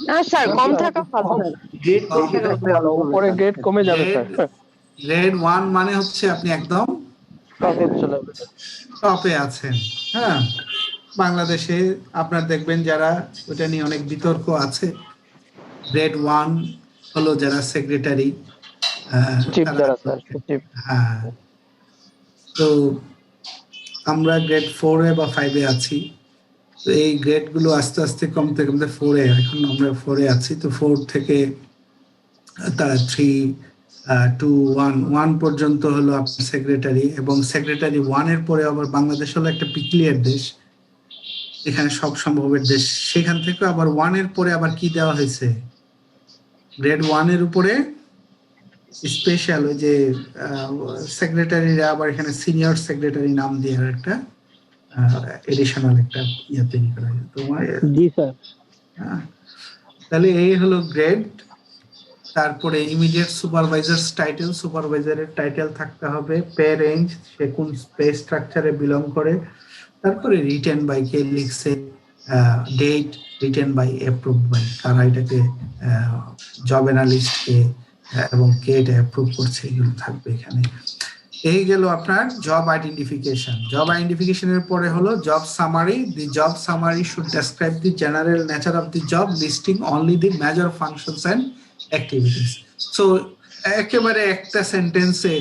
[SPEAKER 6] না স্যার, কম থাকা ভালো।
[SPEAKER 8] গ্রেড বেশি থাকলে ভালো,
[SPEAKER 2] উপরে গ্রেড কমে যাবে স্যার।
[SPEAKER 1] গ্রেড 1 মানে হচ্ছে আপনি একদম
[SPEAKER 2] টপে চলে যাবে।
[SPEAKER 1] টপে আছেন। হ্যাঁ, বাংলাদেশে আপনার দেখবেন যারা, ওটা নিয়ে অনেক বিতর্ক আছে। গ্রেড 1 হলো যারা সেক্রেটারি,
[SPEAKER 2] চিফ যারা স্যার, চিফ।
[SPEAKER 1] হ্যাঁ, তো আমরা গ্রেড 4-এ বা 5-এ আছি। তো এই গ্রেড গুলো আস্তে আস্তে কমতে কমতে 4-এ, এখন আমরা 4-এ আছি। তো 4 থেকে তারা 3, 2, 1 পর্যন্ত হলো আপনার সেক্রেটারি, এবং সেক্রেটারি 1-এর পরে আবার বাংলাদেশ হলো একটা পিকলিয়ার দেশ, এখানে সব সম্ভবের দেশ। সেখান থেকে আবার 1-এর পরে আবার কি দেওয়া হয়েছে? গ্রেড 1 এর উপরে স্পেশাল ওই যে সেক্রেটারিরা আবার এখানে সিনিয়র সেক্রেটারি নাম দিয়ে আর একটা এডিশনাল একটা ইয়ে তৈরি করা হয় তোমার।
[SPEAKER 2] জি স্যার।
[SPEAKER 1] তাহলে এই হলো গ্রেড। তারপরে ইমিডিয়েট সুপারভাইজার টাইটেল, সুপারভাইজারের টাইটেল থাকতে হবে, পে রেঞ্জ, সে কোন পে স্ট্রাকচারে বিলং করে, তারপরে রিটেন বাই, কে লিখছে, date, written by, approve by, কারা এটাকে জব অ্যানালিস্টকে এবং কে এটা অ্যাপ্রুভ করছে এগুলো থাকবে এখানে। এই গেল আপনার জব আইডেন্টিফিকেশন। জব আইডেন্টিফিকেশনের পরে হলো job summary. The job summary should describe the general nature of the job, listing only the major functions and activities. So একেবারে একটা সেন্টেন্সে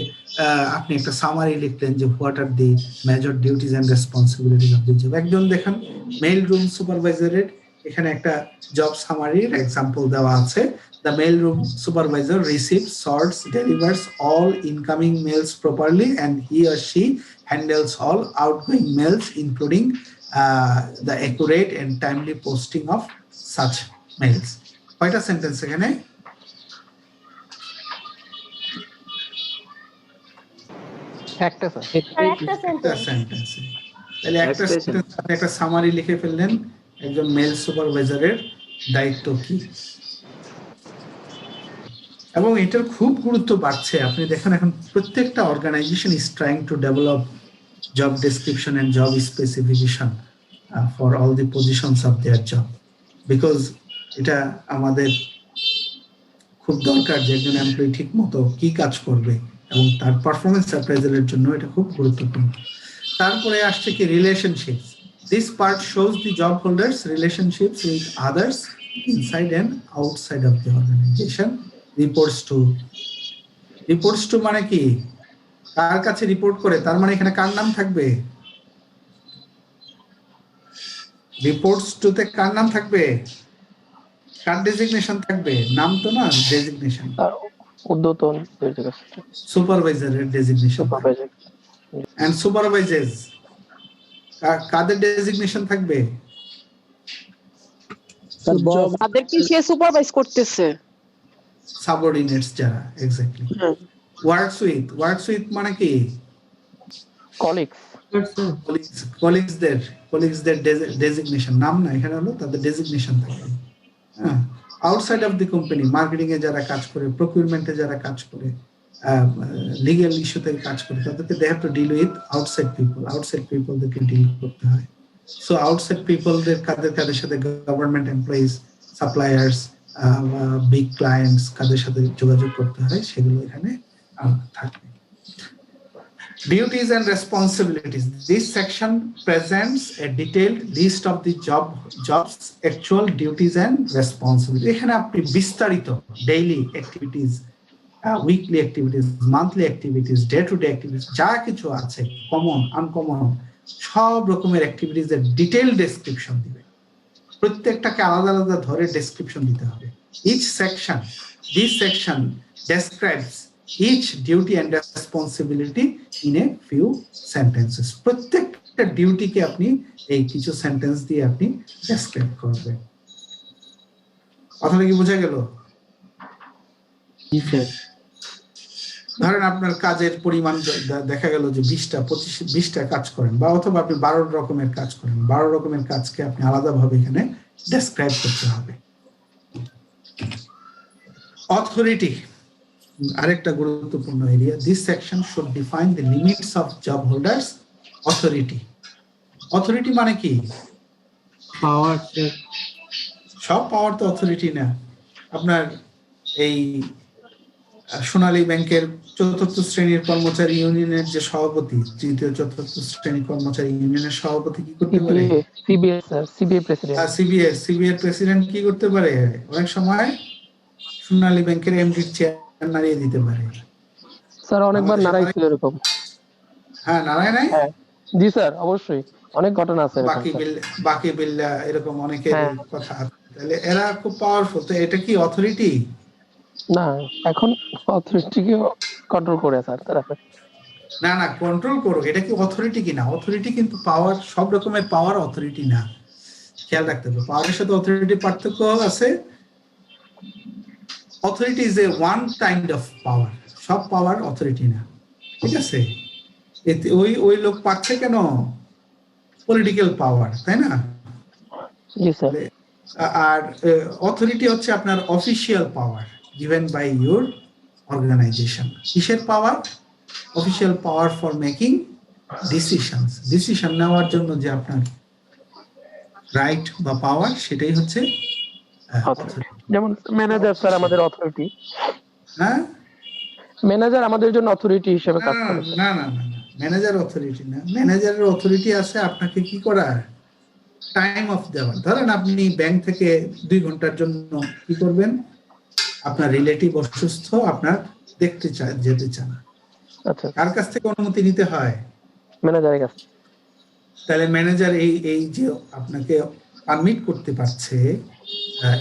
[SPEAKER 1] আপনি একটা সামারি লিখলেন যে what are the major duties and responsibilities of the job. একজন দেখেন মেইল রুম সুপারভাইজারের এখানে একটা জব সামারির এক্সাম্পল দেওয়া আছে। The mailroom supervisor receives, sorts, delivers all incoming mails properly, and he or she handles all outgoing mails, including the accurate and timely posting of such mails. কয়টা সেন্টেন্স এখানে?
[SPEAKER 2] একটা স্যার।
[SPEAKER 7] একটা
[SPEAKER 1] একটা
[SPEAKER 7] সেন্টেন্স।
[SPEAKER 1] সেন্টেন্স। তাহলে একটা
[SPEAKER 8] Expression.
[SPEAKER 1] সেন্টেন্স আপনি একটা সামারি লিখে ফেললেন একজন মেল সুপারভাইজারের দায়িত্ব কি। এবং এটার খুব গুরুত্ব বাড়ছে। আপনি দেখেন এখন প্রত্যেকটা organization is trying to develop job description and job specification for all the positions of their job, because এটা আমাদের খুব দরকার যে একজন এমপ্লয়ি ঠিক মতো কি কাজ করবে এবং তার পারফরমেন্স অ্যাপ্রাইজালের জন্য এটা খুব গুরুত্বপূর্ণ। তারপরে আসছে কি relationships. This part shows the job holders relationships with others inside and outside of the organization. Reports to মানে কি? কার কাছে রিপোর্ট করে, তার মানে এখানে কার নাম থাকবে? রিপোর্টস টু তে কার নাম থাকবে? কার ডেজিগনেশন থাকবে? নাম তো না, ডেজিগনেশন।
[SPEAKER 2] আর উদ্যতন
[SPEAKER 1] সুপারভাইজারের ডেজিগনেশন
[SPEAKER 2] সুপারভাইজার
[SPEAKER 1] এন্ড সুপারভাইজার্স কাদের ডেজিগনেশন থাকবে?
[SPEAKER 6] তাদেরকে সে সুপারভাইজ করতেছে।
[SPEAKER 1] সাবঅর্ডিনেটস যারা, এক্স্যাক্টলি। ওয়ার্কস উইথ মানে কি?
[SPEAKER 2] কলিগস।
[SPEAKER 1] কলিগসদের ডেজিগনেশন, নাম না, এখানে হলো তাদের ডেজিগনেশন থাকে। হ্যাঁ, outside of the company, marketing এ যারা কাজ করে, প্রকিউরমেন্টে যারা কাজ করে, লিগ্যাল ইস্যুতে কাজ করে, তাদেরকে they have to deal with outside পিপলদেরকে ডিল করতে হয়। সো আউটসাইড পিপলদের কাদের সাথে government employees, suppliers, big clients কাদের সাথে যোগাযোগ করতে হয় সেগুলো এখানে থাকবে। Duties and responsibilities. This section presents a detailed list of the job's actual duties and responsibilities. এখানে আপনি বিস্তারিত daily activities, weekly activities, monthly activities, day to day activities যা কিছু আছে, কমন, আনকমন, সব রকমের অ্যাক্টিভিটিস এর ডিটেইল ডেসক্রিপশন দিবে। প্রত্যেকটাকে আলাদা আলাদা ধরে ডেসক্রিপশন দিতে হবে। This section describes each duty and responsibility in a few sentences. প্রত্যেকটা ডিউটিকে আপনি এই কিছু সেন্টেন্স দিয়ে আপনি ডেসক্রাইব করবেন। কথাটা কি বোঝা গেল?
[SPEAKER 3] জি স্যার।
[SPEAKER 1] ধরেন আপনার কাজের পরিমাণ দেখা গেল যে 20টা কাজ করেন, বা অথবা আপনি 12 রকমের কাজ করেন, 12 রকমের কাজকে আপনি আলাদাভাবে এখানে ডেসক্রাইব করতে হবে। অথরিটি আরেকটা গুরুত্বপূর্ণ area. This section should define the limits of job holders authority মানে কি?
[SPEAKER 3] পাওয়ার স্যার।
[SPEAKER 1] সব পাওয়ার তো অথরিটি না। আপনার এই সোনালী ব্যাংকের ৪র্থ শ্রেণীর কর্মচারী ইউনিয়নের যে সভাপতি, ৩য় ৪র্থ শ্রেণী কর্মচারী ইউনিয়নের সভাপতি কি করতে পারে? সিবিএ প্রেসিডেন্ট কি করতে পারে? অনেক সময় সোনালী ব্যাংকের এমডির চেয়ার নাড়িয়ে দিতে পারে।
[SPEAKER 2] স্যার অনেকবার নাড়াইছিল এরকম।
[SPEAKER 1] হ্যাঁ, নাড়ায় নাই?
[SPEAKER 2] জি স্যার, অবশ্যই অনেক ঘটনা আছে।
[SPEAKER 1] বাকি বিল্লা এরকম অনেকের কথা। তাহলে এরা খুব পাওয়ারফুল। তো এটা কি অথরিটি?
[SPEAKER 2] না, এখন অথরিটিকে কন্ট্রোল করে স্যার তারা।
[SPEAKER 1] না, কন্ট্রোল করুক, এটা কি অথরিটি কিনা? অথরিটি কিন্তু পাওয়ার, সব রকমের পাওয়ার অথরিটি না। খেয়াল রাখতে হবে, পাওয়ারের সাথে অথরিটির পার্থক্য আছে। Authority is a one kind of power, সব পাওয়ার অথরিটি না, ঠিক আছে? এতে ওই ওই লোক পাচ্ছে কেন? পলিটিক্যাল পাওয়ার, তাই না?
[SPEAKER 2] জি স্যার।
[SPEAKER 1] আর অথরিটি হচ্ছে আপনার official power given by your organization. কিসের power? Official power for making decisions, decision নেওয়ার জন্য যে আপনার রাইট বা পাওয়ার, সেটাই হচ্ছে অথরিটি।
[SPEAKER 2] যেমন ম্যানেজার স্যার আমাদের অথরিটি,
[SPEAKER 1] হ্যাঁ,
[SPEAKER 2] ম্যানেজার আমাদের জন্য অথরিটি হিসেবে কাজ করে।
[SPEAKER 1] না না না না, ম্যানেজার অথরিটি না। ম্যানেজারের অথরিটি আছে আপনাকে কি করার, টাইম অফ দেওয়ার। ধরেন আপনি ব্যাংক থেকে 2 ঘন্টার জন্য কি করবেন, আপনার রিলেটিভ অসুস্থ, আপনার দেখতে যেতে চান,
[SPEAKER 2] আচ্ছা,
[SPEAKER 1] কার কাছ থেকে অনুমতি নিতে হয়?
[SPEAKER 2] ম্যানেজারের কাছে।
[SPEAKER 1] তাহলে ম্যানেজার এই যে আপনাকে পারমিট করতে পারছে,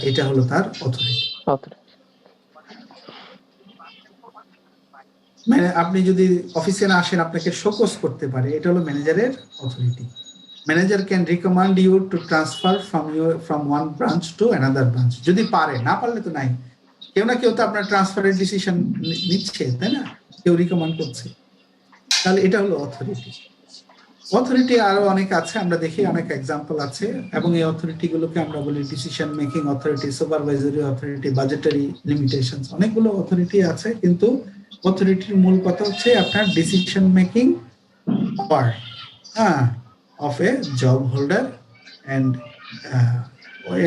[SPEAKER 1] এটা হলো তার অথরিটি। মানে আপনি যদি অফিসে না আসেন, আপনাকে শোকজ করতে পারে, এটা হলো ম্যানেজারের authority. Manager can recommend you to transfer from one branch to another branch, যদি পারে। না পারলে তো নাই, কেউ না কেউ তো আপনার ট্রান্সফারের ডিসিশন নিচ্ছে, তাই না? কেউ রিকমেন্ড করছে, তাহলে এটা হলো অথরিটি। অথরিটি আরো অনেক আছে, আমরা দেখি অনেক এক্সাম্পল আছে, এবং এই অথরিটি গুলোকে আমরা বলি decision making authority, supervisory authority, budgetary limitations, অনেকগুলো অথরিটি আছে। কিন্তু অথরিটির মূল কথা হচ্ছে আপনার decision making power of a job holder. And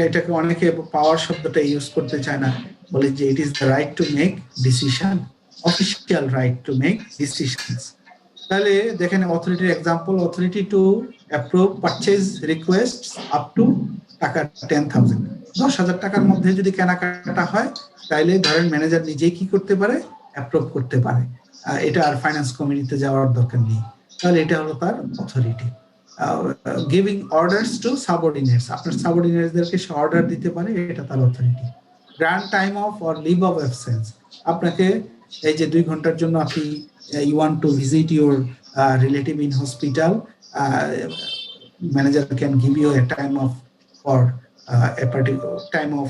[SPEAKER 1] এটাকে অনেকে পাওয়ার শব্দটা ইউজ করতে চায় না, বলে যে it is the right to make decision, official right to make decisions. তাহলে দেখেন অথরিটির example, authority two approve purchase request up to টাকা 10,000, 10,000 টাকার মধ্যে যদি কেনাকাটা হয়, তাইলে ধরেন ম্যানেজার নিজেই কি করতে পারে, অ্যাপ্রুভ করতে পারে। এটা আর ফাইন্যান্স কমিটিতে যাওয়ার দরকার নেই। তাহলে এটা হলো তার authority. Giving orders to subordinates, আপনার সাবঅর্ডিনেটসদেরকে সে অর্ডার দিতে পারে, এটা তার authority. Grant time off or leave of absence, আপনাকে এই যে 2 ঘন্টার জন্য আপনি you want to visit your relative in hospital, manager can give you a time of for a particular time of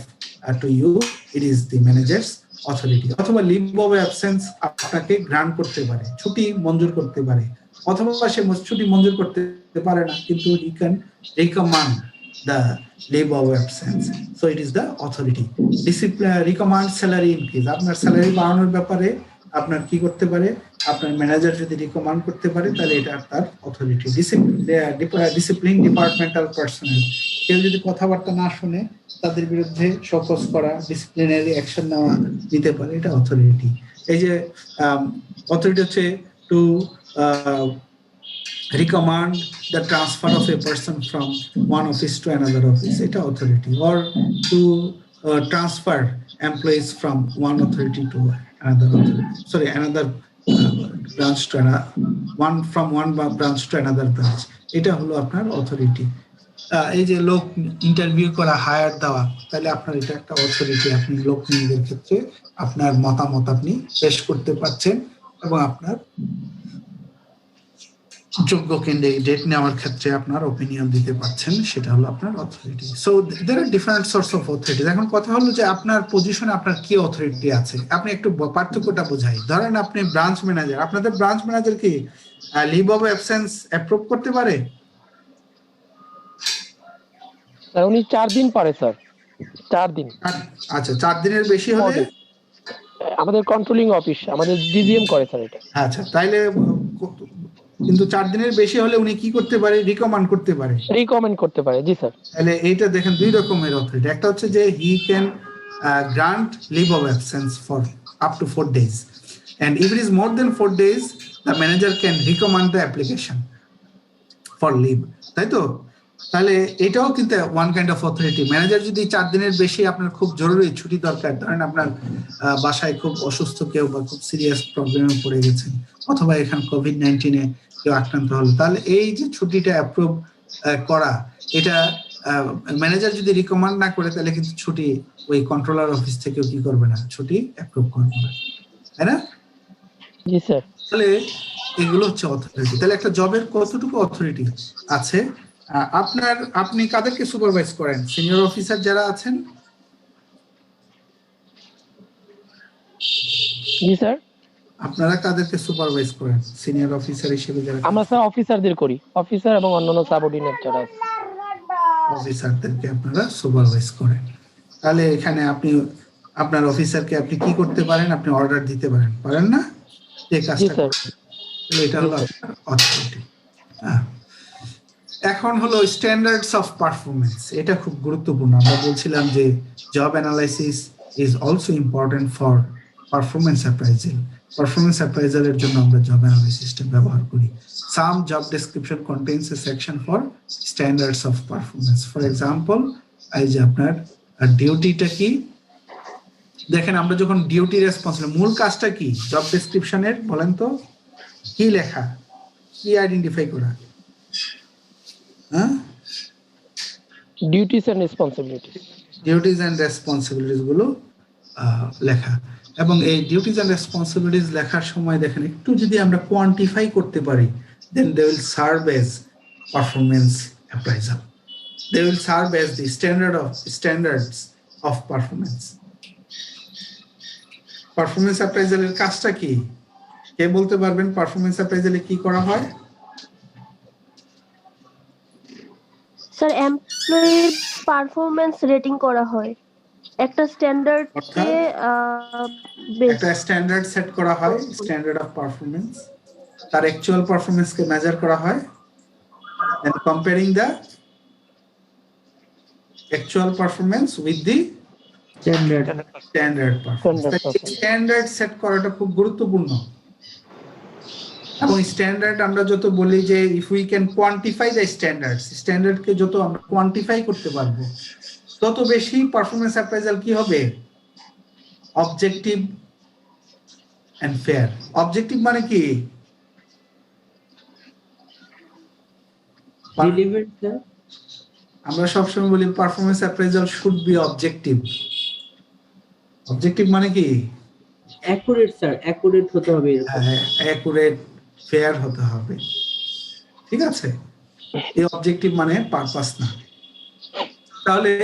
[SPEAKER 1] to you, it is the manager's authority. অথবা লিভ অফ অ্যাবসেন্স আপনাকে গ্রান্ট করতে পারে, ছুটি মঞ্জুর করতে পারে, অথবা সে ছুটি মঞ্জুর করতে পারে না, কিন্তু he can recommend the leave of absence, so it is the authority. Discipline, recommend salary increase, আপনার স্যালারি বাড়ানোর ব্যাপারে আপনার কি করতে পারে, আপনার ম্যানেজার যদি রিকমেন্ড করতে পারে, তাহলে এটা তার অথরিটি। ডিসিপ্লিন ডিপার্টমেন্টাল পার্সোনাল, কেউ যদি কথাবার্তা না শুনে তাদের বিরুদ্ধে শোকজ করা, ডিসিপ্লিনারি অ্যাকশন নেওয়া নিতে পারে, এটা অথরিটি। এই যে অথরিটি হচ্ছে two recommend the transfer of a person from one office to another office, এটা authority, or to transfer employees from one authority to another authority, sorry, another branch to another, from one branch to another branch, এটা হলো আপনার অথরিটি। এই যে লোক ইন্টারভিউ করা, হায়ার দেওয়া, তাহলে আপনার এটা একটা অথরিটি। আপনি লোক নিয়োগের ক্ষেত্রে আপনার মতামত আপনি পেশ করতে পারছেন, এবং আপনার যোগ্য ক্যান্ডিডেট নেওয়ার ক্ষেত্রে আপনার ওপিনিয়ন দিতে পারছেন, সেটা হলো আপনার authority. So there are different source of authority. এখন কথা হলো যে আপনার পজিশনে আপনার কি অথরিটি আছে, আপনি একটু পার্থক্যটা বোঝাই। ধরেন আপনি ব্রাঞ্চ ম্যানেজার, আপনাদের ব্রাঞ্চ ম্যানেজার কি লিভ অফ অ্যাবসেন্স অ্যাপ্রুভ করতে পারে?
[SPEAKER 2] স্যার উনি 4 দিন পারে স্যার, 4 দিন।
[SPEAKER 1] আচ্ছা, 4 দিনের বেশি হলে
[SPEAKER 2] আমাদের কন্ট্রোলিং অফিস, আমাদের ডিজিএম করে স্যার এটা।
[SPEAKER 1] আচ্ছা, তাইলে কিন্তু 4 দিনের বেশি হলে উনি কি করতে পারে, রিকমেন্ড করতে পারে,
[SPEAKER 2] রিকমেন্ড করতে পারে। জি স্যার।
[SPEAKER 1] তাহলে এইটা দেখেন 2 রকমের অথরিটি। একটা হচ্ছে যে he can grant leave of absence for up to 4 days, and if it is more than 4 days the manager can recommend the application for leave, তাই তো? তাহলে এটাও কিন্তু one kind of authority. Manager যদি 4 দিনের বেশি, আপনার খুব জরুরি ছুটি দরকার, ধরেন আপনার বাসায় খুব অসুস্থ কেউ বা খুব সিরিয়াস প্রবলেমে পড়ে গেছেন, অথবা এখানে কোভিড-19 কেউ আক্রান্ত হলো, তাহলে এই যে ছুটিটা অ্যাপ্রুভ করা, এটা ম্যানেজার যদি রিকমেন্ড না করে, তাহলে কিন্তু ছুটি ওই কন্ট্রোলার অফিস থেকেও কি করবে না, ছুটি অ্যাপ্রুভ করবে না, তাই না?
[SPEAKER 2] জি স্যার।
[SPEAKER 1] তাহলে এগুলো হচ্ছে অথরিটি। তাহলে একটা জবের কতটুকু অথরিটি আছে? আপনি কাদেরকে সুপারভাইজ করেন? সিনিয়র অফিসার যারা আছেন,
[SPEAKER 2] জি স্যার,
[SPEAKER 1] আপনারা কাদেরকে সুপারভাইজ করেন সিনিয়র অফিসার হিসেবে যারা
[SPEAKER 2] আমরা স্যার অফিসারদের করি, অফিসার এবং অন্যান্য সাবঅর্ডিনেট যারা আছে।
[SPEAKER 1] অফিসারদেরকে আপনারা সুপারভাইজ করেন, তাহলে এখানে আপনি আপনার অফিসারকে আপনি কি করতে পারেন, আপনি অর্ডার দিতে পারেন না এই
[SPEAKER 2] জি
[SPEAKER 1] কাজটা
[SPEAKER 2] স্যার।
[SPEAKER 1] করতে। তাহলে এটা হলো আপনার অথরিটি। এখন হলো স্ট্যান্ডার্ডস অফ পারফরমেন্স, এটা খুব গুরুত্বপূর্ণ। আমরা বলছিলাম যে job analysis is also important for performance appraisal. Performance অ্যাপ্রাইজালের জন্য আমরা জব অ্যানালাইসিসটা ব্যবহার করি। Some job description contains a section for standards of performance. For example, এই যে আপনার ডিউটিটা কি, দেখেন আমরা যখন ডিউটি রেসপন্সিবল, মূল কাজটা কি জব ডেসক্রিপশনের, বলেন তো কি লেখা, কি আইডেন্টিফাই করা? হ্যাঁ,
[SPEAKER 2] duties and responsibilities.
[SPEAKER 1] Duties and responsibilities গুলো লেখা। এবং এই ডিউটিজ এন্ড রেসপন্সিবিলিটিস লেখার সময় দেখেন একটু যদি আমরা কোয়ান্টিফাই করতে পারি, then they will serve as performance appraisal, they will serve as the standards of performance. Performance অ্যাপ্রাইজালের কাজটা কি, কে বলতে পারবেন? পারফরমেন্স অ্যাপ্রাইজালে কি করা হয়?
[SPEAKER 9] স্যার এমপ্লয়ির পারফরম্যান্স রেটিং করা হয়, একটা স্ট্যান্ডার্ড কে
[SPEAKER 1] একটা স্ট্যান্ডার্ড সেট করা হয়, স্ট্যান্ডার্ড অফ পারফরমেন্স, তার অ্যাকচুয়াল পারফরমেন্স কে মেজার করা হয়, and comparing the actual performance with the standard performance. Standard set করাটা খুব গুরুত্বপূর্ণ। এবং স্ট্যান্ডার্ড আমরা যত বলি যে if we can quantify the standards, স্ট্যান্ডার্ডকে যত আমরা কোয়ান্টিফাই করতে পারবো তত বেশি পারফরমেন্স অ্যাপ্রাইজাল কি হবে? Objective and fair. অবজেক্টিভ মানে কি? আমরা সবসময় বলি performance appraisal should be objective. Objective মানে কি?
[SPEAKER 3] অ্যাকুরেট স্যার, অ্যাকুরেট হতে হবে,
[SPEAKER 1] অ্যাকুরেট, ফেয়ার হতে হবে, ঠিক আছে? এই অবজেক্টিভ মানে পারপাস না। তাহলে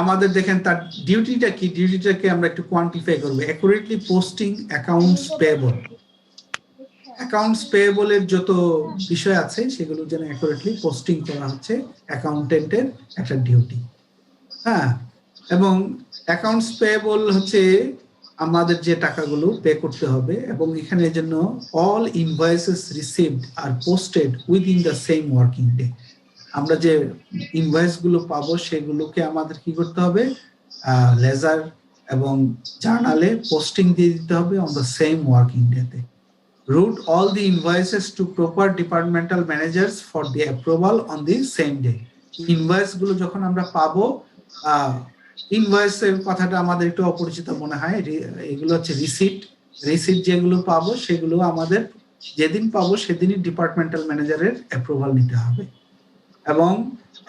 [SPEAKER 1] আমাদের দেখেন তার ডিউটিটা কি, ডিউটিটাকে আমরা একটু কোয়ান্টিফাই করবো। Accurately posting accounts payable, accounts পেয়েবলের যত বিষয় আছে সেগুলো যেন অ্যাকুরেটলি পোস্টিং করা হচ্ছে অ্যাকাউন্টেন্টের একটা ডিউটি। হ্যাঁ, এবং অ্যাকাউন্টস পেয়েবল হচ্ছে আমাদের যে টাকাগুলো পে করতে হবে, এবং এখানে জন্য all invoices received are posted within the same working day. আমরা যে ইনভয়েস গুলো পাবো সেগুলোকে আমাদের কি করতে হবে? লেজার এবং জার্নালে পোস্টিং দিয়ে দিতে হবে অন দ্য সেম ওয়ার্কিং ডেতে। route all the invoices to proper departmental managers for the approval on the same day. Invoice গুলো যখন আমরা পাবো, ইনভয়েসের কথাটা আমাদের একটু অপরিচিত মনে হয়, এগুলো হচ্ছে রিসিট যেগুলো পাবো সেগুলো আমাদের যেদিন পাবো সেদিনই ডিপার্টমেন্টাল ম্যানেজারের অ্যাপ্রুভাল নিতে হবে। এবং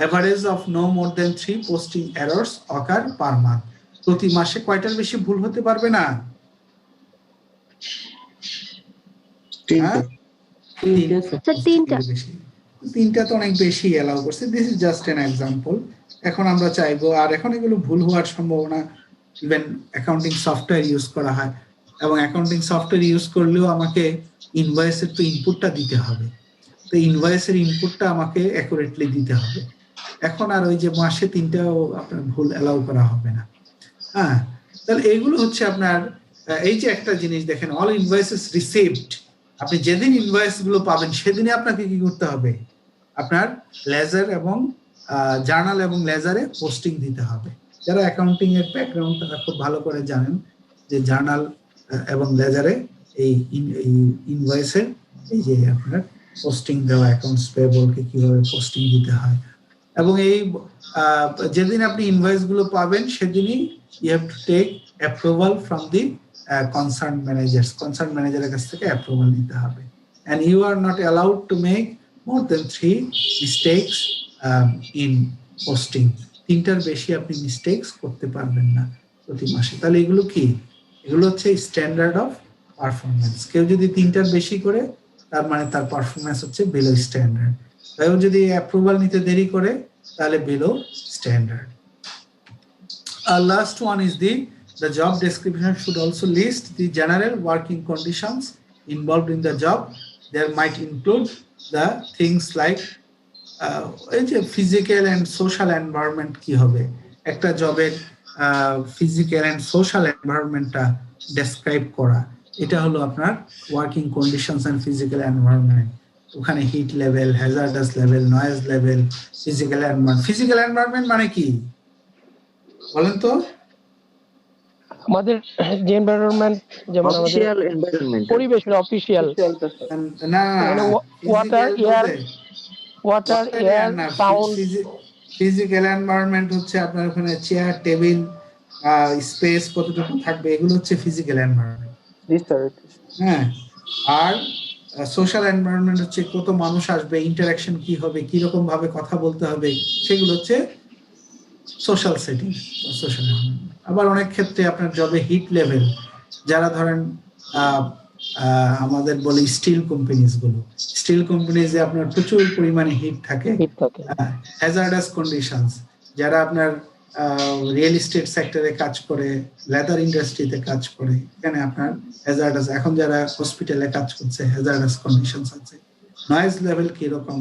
[SPEAKER 1] average of no more than 3 posting errors occur per month. প্রতি মাসে কয়টার বেশি ভুল হতে পারবে না? তিনটা তো অনেক বেশি এলাও করছে। This is just an example. এখন আমরা চাইবো, আর এখন এগুলো ভুল হওয়ার সম্ভাবনা, ইভেন অ্যাকাউন্টিং সফটওয়্যার ইউজ করা হয়, এবং অ্যাকাউন্টিং সফটওয়্যার ইউজ করলেও আমাকে ইনভয়েসের তো ইনপুটটা দিতে হবে, তো ইনভয়েসের ইনপুটটা আমাকে অ্যাকুরেটলি দিতে হবে। এখন আর ওই যে মাসে 3টাও আপনার ভুল এলাও করা হবে না। হ্যাঁ, তাহলে এইগুলো হচ্ছে আপনার এই যে একটা জিনিস দেখেন, অল ইনভয়েসেস রিসিভড, আপনি যেদিন ইনভয়েস গুলো পাবেন সেদিনই আপনাকে কি করতে হবে? আপনার লেজার এবং জার্নাল এবং লেজারে পোস্টিং দিতে হবে। যারা অ্যাকাউন্টিং এর ব্যাকগ্রাউন্ড তারা খুব ভালো করে জানেন যে জার্নাল এবং লেজারে এই ইনভয়েসের এই যে আপনার পোস্টিং দেওয়া, অ্যাকাউন্টস পেয়েবলকে কিভাবে পোস্টিং দিতে হয়। এবং এই যেদিন আপনি ইনভয়েস গুলো পাবেন সেদিনই you have to take approval from the concerned managers, concerned manager কাছ থেকে অ্যাপ্রুভাল নিতে হবে। and you are not allowed to make more than 3 mistakes in posting। 3টার বেশি আপনি মিস্টেকস করতে পারবেন না প্রতি মাসে। তাহলে এগুলো কি? এগুলো হচ্ছে স্ট্যান্ডার্ড অফ পারফরমেন্স। কেউ যদি 3টার বেশি করে তার মানে তার পারফরমেন্স হচ্ছে বিলো স্ট্যান্ডার্ড। কেউ যদি অ্যাপ্রুভাল নিতে দেরি করে তাহলে below standard. Last one is the the job description should also list the general working conditions involved in the job. There might include the things like physical and social environment কি হবে, একটা জবের physical and social environmentটা describe করা, এটা হলো আপনার working conditions and physical environment. ওখানে heat level, hazardous level, noise level, physical environment. Physical environment মানে কি বলেন তো?
[SPEAKER 2] আমাদের যে এনভায়রনমেন্ট, যেমন আমাদের
[SPEAKER 8] অফিসিয়াল এনভায়রনমেন্ট,
[SPEAKER 2] পরিবেশের অফিসিয়াল,
[SPEAKER 1] না,
[SPEAKER 2] water, air, sound.
[SPEAKER 1] Physical environment হচ্ছে আপনার ওখানে চেয়ার, টেবিল, স্পেস কতটুকু থাকবে, এগুলো হচ্ছে ফিজিক্যাল এনভায়রনমেন্ট।
[SPEAKER 5] জি স্যার।
[SPEAKER 1] হ্যাঁ, আর সোশ্যাল এনভায়রনমেন্ট হচ্ছে কত মানুষ আসবে, ইন্টারঅ্যাকশন কি হবে, কি রকম ভাবে কথা বলতে হবে, সেগুলো হচ্ছে সোশ্যাল সেটিং, সোশ্যাল এনভায়রনমেন্ট। আবার অনেক ক্ষেত্রে আপনার জবে হিট লেভেল, যারা ধরেন আমাদের বলে স্টিল কোম্পানিজ গুলো, স্টিল কোম্পানিজে আপনার প্রচুর পরিমাণে হিট থাকে, হ্যাজার্ডাস কন্ডিশনস, যারা আপনার রিয়েল এস্টেট সেক্টরে কাজ করে, লেদার ইন্ডাস্ট্রিতে কাজ করে, এখানে আপনার হ্যাজার্ডাস, এখন যারা হসপিটালে কাজ করছে হ্যাজার্ডাস কন্ডিশনস আছে। নয়েজ লেভেল কিরকম,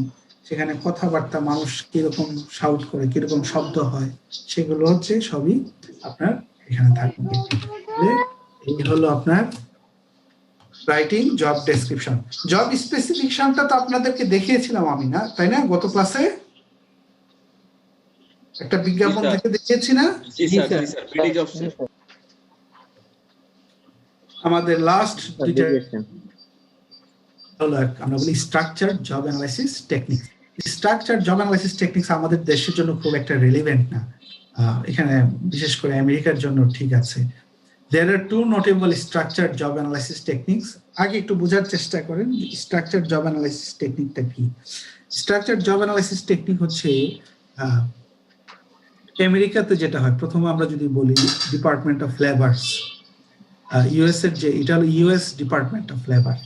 [SPEAKER 1] সেখানে কথাবার্তা, মানুষ কিরকম শাউট করে, কিরকম শব্দ হয়, সেগুলো হচ্ছে সবই আপনার এখানে থাকবে। এই হলো আপনার রাইটিং জব ডেসক্রিপশন। জব স্পেসিফিকেশনটা তো আপনাদেরকে দেখিয়েছিলাম আমি, না তাই না? গত ক্লাসে একটা বিজ্ঞাপন থেকে দেখিয়েছি না? আমাদের লাস্ট হলো আমরা বলি structured job analysis technique. Structured job analysis techniques আমাদের দেশের জন্য খুব একটা রিলেভেন্ট না, এখানে বিশেষ করে আমেরিকার জন্য ঠিক আছে। There are two notable structured job analysis techniques. আগে একটু বোঝার চেষ্টা করেন স্ট্রাকচারড জব অ্যানালাইসিস টেকনিকটা কি। স্ট্রাকচারড জব অ্যানালাইসিস টেকনিক হচ্ছে আমেরিকাতে যেটা হয়, প্রথমে আমরা যদি বলি ডিপার্টমেন্ট অফ লেবারস, ইউএস এর যে, এটা হলো US department of labor.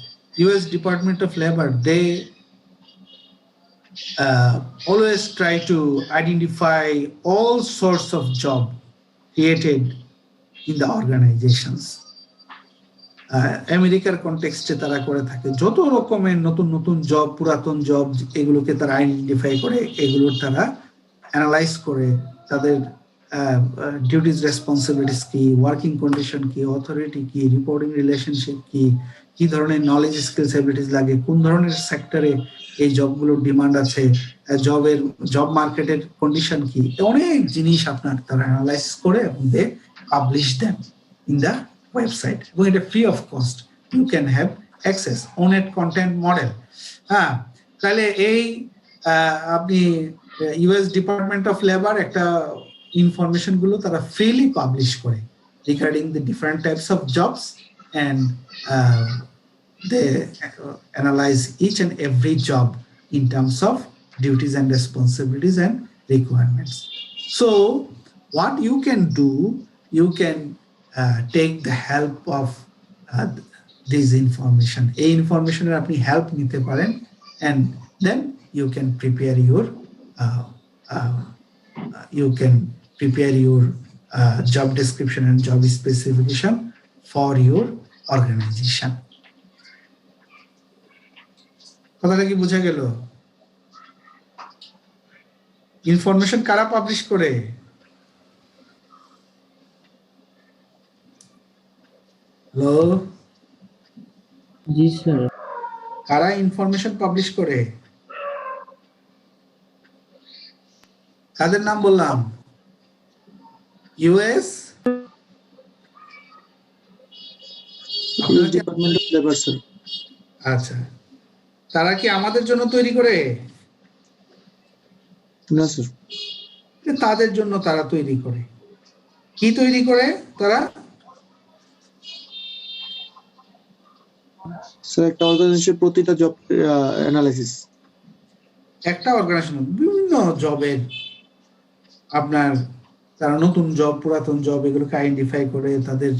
[SPEAKER 1] US department of labor, they always try to identify all sorts of job created in the organizations. আমেরিকার কনটেক্সটে তারা করে থাকে যত রকমের নতুন নতুন জব, পুরাতন জব, এগুলোকে তারা আইডেন্টিফাই করে, এগুলোর তারা অ্যানালাইজ করে, তাদের ডিউটিস রেসপন্সিবিলিটিস কি, ওয়ার্কিং কন্ডিশন কি, অথরিটি কি, রিপোর্টিং রিলেশনশিপ কি, কি ধরনের নলেজ স্কিলস এবিলিটিস লাগে, কোন ধরনের সেক্টরে এই জবগুলোর ডিমান্ড আছে, জব মার্কেটের কন্ডিশন কি, অনেক জিনিস আপনার তারা অ্যানালাইসিস করে এবং they publish them in the website, এবং এটা free of cost, you can have access on at content model. হ্যাঁ, তাহলে এই আপনি ইউএস ডিপার্টমেন্ট অফ লেবার একটা ইনফরমেশন গুলো তারা ফ্রিলি পাবলিশ করে regarding the different types of jobs, and they analyze each and every job in terms of duties and responsibilities and requirements. So what you can do, you can take the help of this information. A information আপনি help নিতে পারেন, and then you can prepare your job description and job specification for your organization. কথাটা কি বোঝা গেল? ইনফরমেশন কারা পাবলিশ করে? হ্যালো,
[SPEAKER 3] জি স্যার।
[SPEAKER 1] কারা ইনফরমেশন পাবলিশ করে? কাদের নাম বললাম? US
[SPEAKER 5] department of labour sir.
[SPEAKER 1] আচ্ছা, তারা কি আমাদের জন্য তৈরি করে?
[SPEAKER 5] না স্যার।
[SPEAKER 1] তাদের জন্য তারা তৈরি করে। কি তৈরি করে তারা?
[SPEAKER 5] স্যার একটা অর্গানাইজেশন প্রতিটা জব অ্যানালাইসিস,
[SPEAKER 1] একটা অর্গানাইজেশন বিভিন্ন জবের আপনার তারা নতুন জব, পুরাতন জব, এগুলোকে আইডেন্টিফাই করে তাদের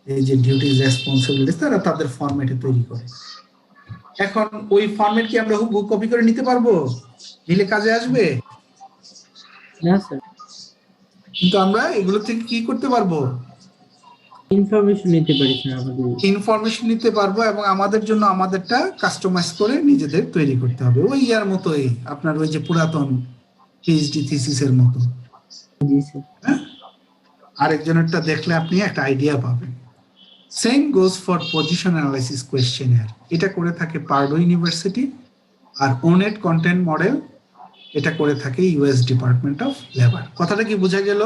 [SPEAKER 1] এই যে ডিউটিস রেসপন্সিবিলিটিস তারা তাদের ফরম্যাটে তৈরি করে। এখন ওই ফরম্যাট কি আমরা হুবহু কপি করে নিতে পারবো? নিলে কাজে আসবে
[SPEAKER 3] না স্যার।
[SPEAKER 1] কিন্তু আমরা এগুলো থেকে কি করতে পারবো?
[SPEAKER 3] ইনফরমেশন নিতে পারি স্যার আমাদের।
[SPEAKER 1] ইনফরমেশন নিতে পারবো এবং আমাদের জন্য আমাদেরটা কাস্টমাইজ করে নিজেদের তৈরি করতে হবে, ওই ইয়ার মতোই আপনার ওই যে পুরাতন পিএইচডি থিসিসের মতো।
[SPEAKER 3] জি স্যার।
[SPEAKER 1] আরেকজনেরটা দেখলে আপনি একটা আইডিয়া পাবেন। Same goes for position analysis questionnaire, এটা করে থাকে পার্ডু ইউনিভার্সিটি। আর ওনেট কন্টেন্ট মডেল এটা করে থাকে ইউএস ডিপার্টমেন্ট অফ লেবার। কথাটা কি বোঝা গেল?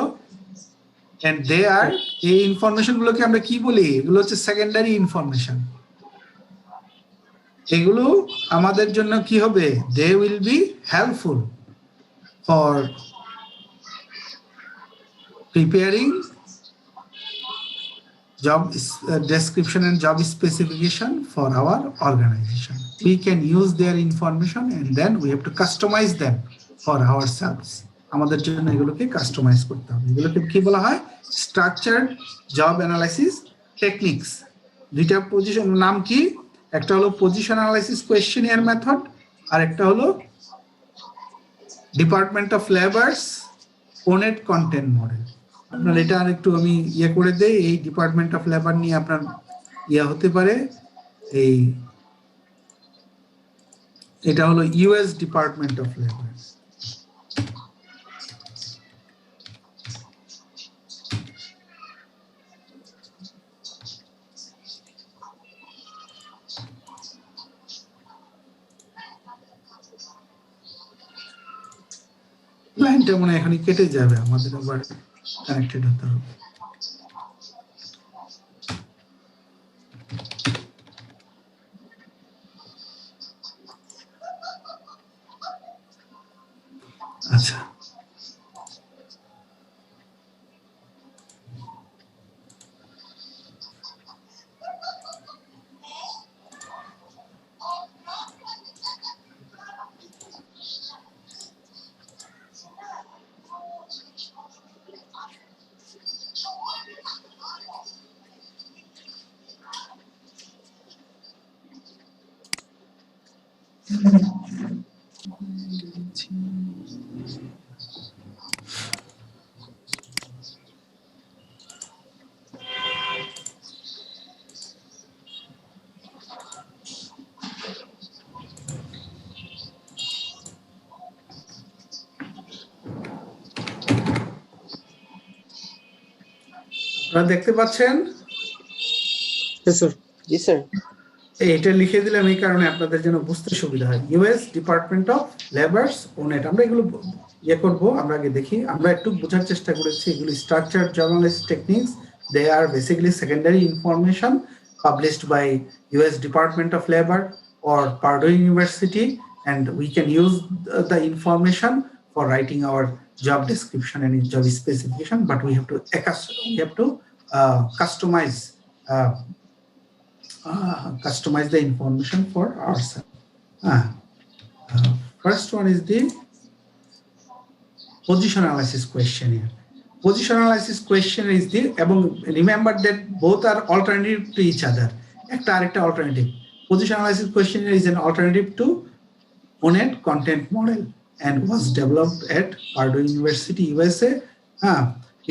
[SPEAKER 1] এন্ড দে আর, এই ইনফরমেশন গুলোকে আমরা কি বলি? এগুলো হচ্ছে সেকেন্ডারি ইনফরমেশন। এগুলো আমাদের জন্য কি হবে? They will be helpful for preparing job description and job specification for our organization. We can use their information and then we have to customize them for ourselves. আমাদের জন্য এগুলোকে কাস্টমাইজ করতে হবে। এগুলোকে কি বলা হয়? Structured job analysis techniques. দুইটা পজিশন নাম কি? একটা হলো পজিশন অ্যানালাইসিস কোয়েশ্চেনিয়ার মেথড, আর একটা হলো ডিপার্টমেন্ট অফ লেবারস ওনেট কন্টেন্ট মডেল। আপনার এটা আর একটু আমি ইয়ে করে দেই, এই ডিপার্টমেন্ট অফ লেবার নিয়ে আপনার ইয়ে হতে পারে। এই এটা হলো ইউএস ডিপার্টমেন্ট অফ লেবার। লাইনটা মনে হয় এখানে কেটে যাবে, আমাদের আবার কানেক্টেড হতে হবে। আচ্ছা, আপনারা দেখতে পাচ্ছেন?
[SPEAKER 5] Yes, sir.
[SPEAKER 8] জি স্যার।
[SPEAKER 1] এটা লিখে দিলাম এই কারণে আপনাদের জন্য বুঝতে সুবিধা হয়। ইউএস ডিপার্টমেন্ট অফ লেবারস ওনেট, আমরা এগুলো ইয়ে করবো। আমরা আগে দেখি, আমরা একটু বোঝার চেষ্টা করেছি। এগুলো structure journalist techniques, they are basically secondary information published by US department of labor or Purdue University, and we can use the information for writing our job description and job specification, but we have to customize the information for ourselves. First one is the position analysis questionnaire. Position analysis questionnaire is the, remember that both are alternative to each other. Ekta arekta alternative. Position analysis questionnaire is an alternative to ONET content model and was developed at Purdue University, USA.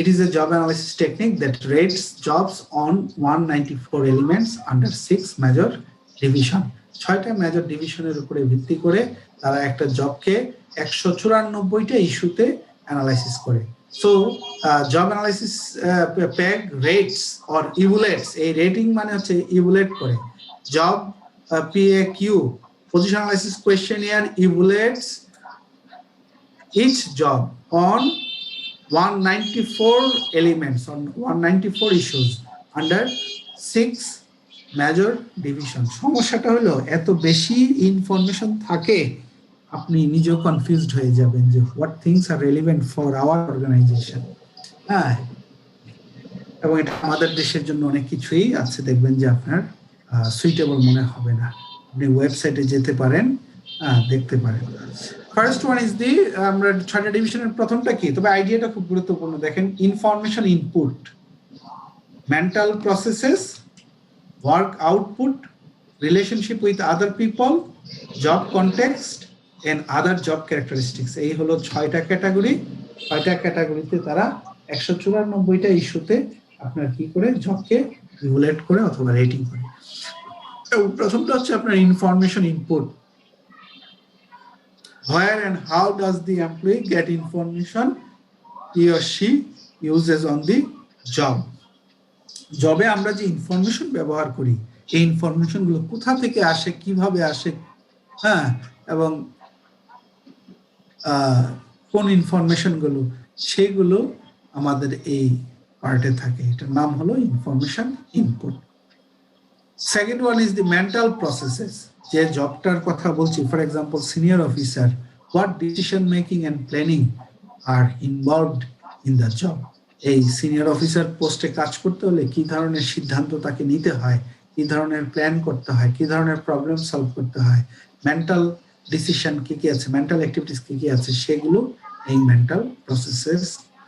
[SPEAKER 1] It is a job analysis technique that rates jobs on 194 elements under 6 major division. 6টা মেজর ডিভিশনের উপরে ভিত্তি করে তারা একটা জবকে 194টা ইস্যুতে অ্যানালাইসিস করে। So job analysis peg rates or evaluates, এই রেটিং মানে হচ্ছে ইভ্যালুয়েট করে। জব PAQ, position analysis questionnaire, evaluates each job on 194 elements, on 194 issues under 6 major divisions. সমস্যাটা হলো এত বেশি ইনফরমেশন থাকে আপনি নিজেও কনফিউজড হয়ে যাবেন যে what things are relevant for our organization. এবং এটা আমাদের দেশের জন্য অনেক কিছুই আছে, দেখবেন যে আপনার সুইটেবল মনে হবে না। আপনি ওয়েবসাইটে যেতে পারেন, দেখতে পারেন। ফার্স্ট ওয়ান ইজ দি, আমরা 6টা ডিভিশনের প্রথমটা কি, তবে আইডিয়াটা খুব গুরুত্বপূর্ণ। দেখেন, information input, mental processes, work output, relationship with other people, job context and other job characteristics. এই হলো 6টা ক্যাটাগরি। 6টা ক্যাটাগরিতে তারা 194টা ইস্যুতে আপনার কি করে জবকে ইভ্যালুয়েট করে অথবা রেটিং করে। প্রথমটা হচ্ছে আপনার information input. Where and how does the employee get information he or she uses on the job? জবে আমরা যে ইনফরমেশন ব্যবহার করি এই ইনফরমেশন গুলো কোথা থেকে আসে, কিভাবে আসে, হ্যাঁ, এবং কোন ইনফরমেশন গুলো, সেগুলো আমাদের এই পার্টে থাকে। এটার নাম হলো information input. Second one is the mental processes. যে জবটার কথা বলছি, for example senior officer, what decision making and planning are involved in the job. এই সিনিয়র অফিসার পোস্টে কাজ করতে হলে কি ধরনের সিদ্ধান্ত তাকে নিতে হয়, কি ধরনের প্ল্যান করতে হয়, কি ধরনের প্রবলেম সলভ করতে হয়, মেন্টাল ডিসিশন কি কি আছে, মেন্টাল অ্যাক্টিভিটিস কি কি আছে, সেগুলো এই মেন্টাল প্রসেসেস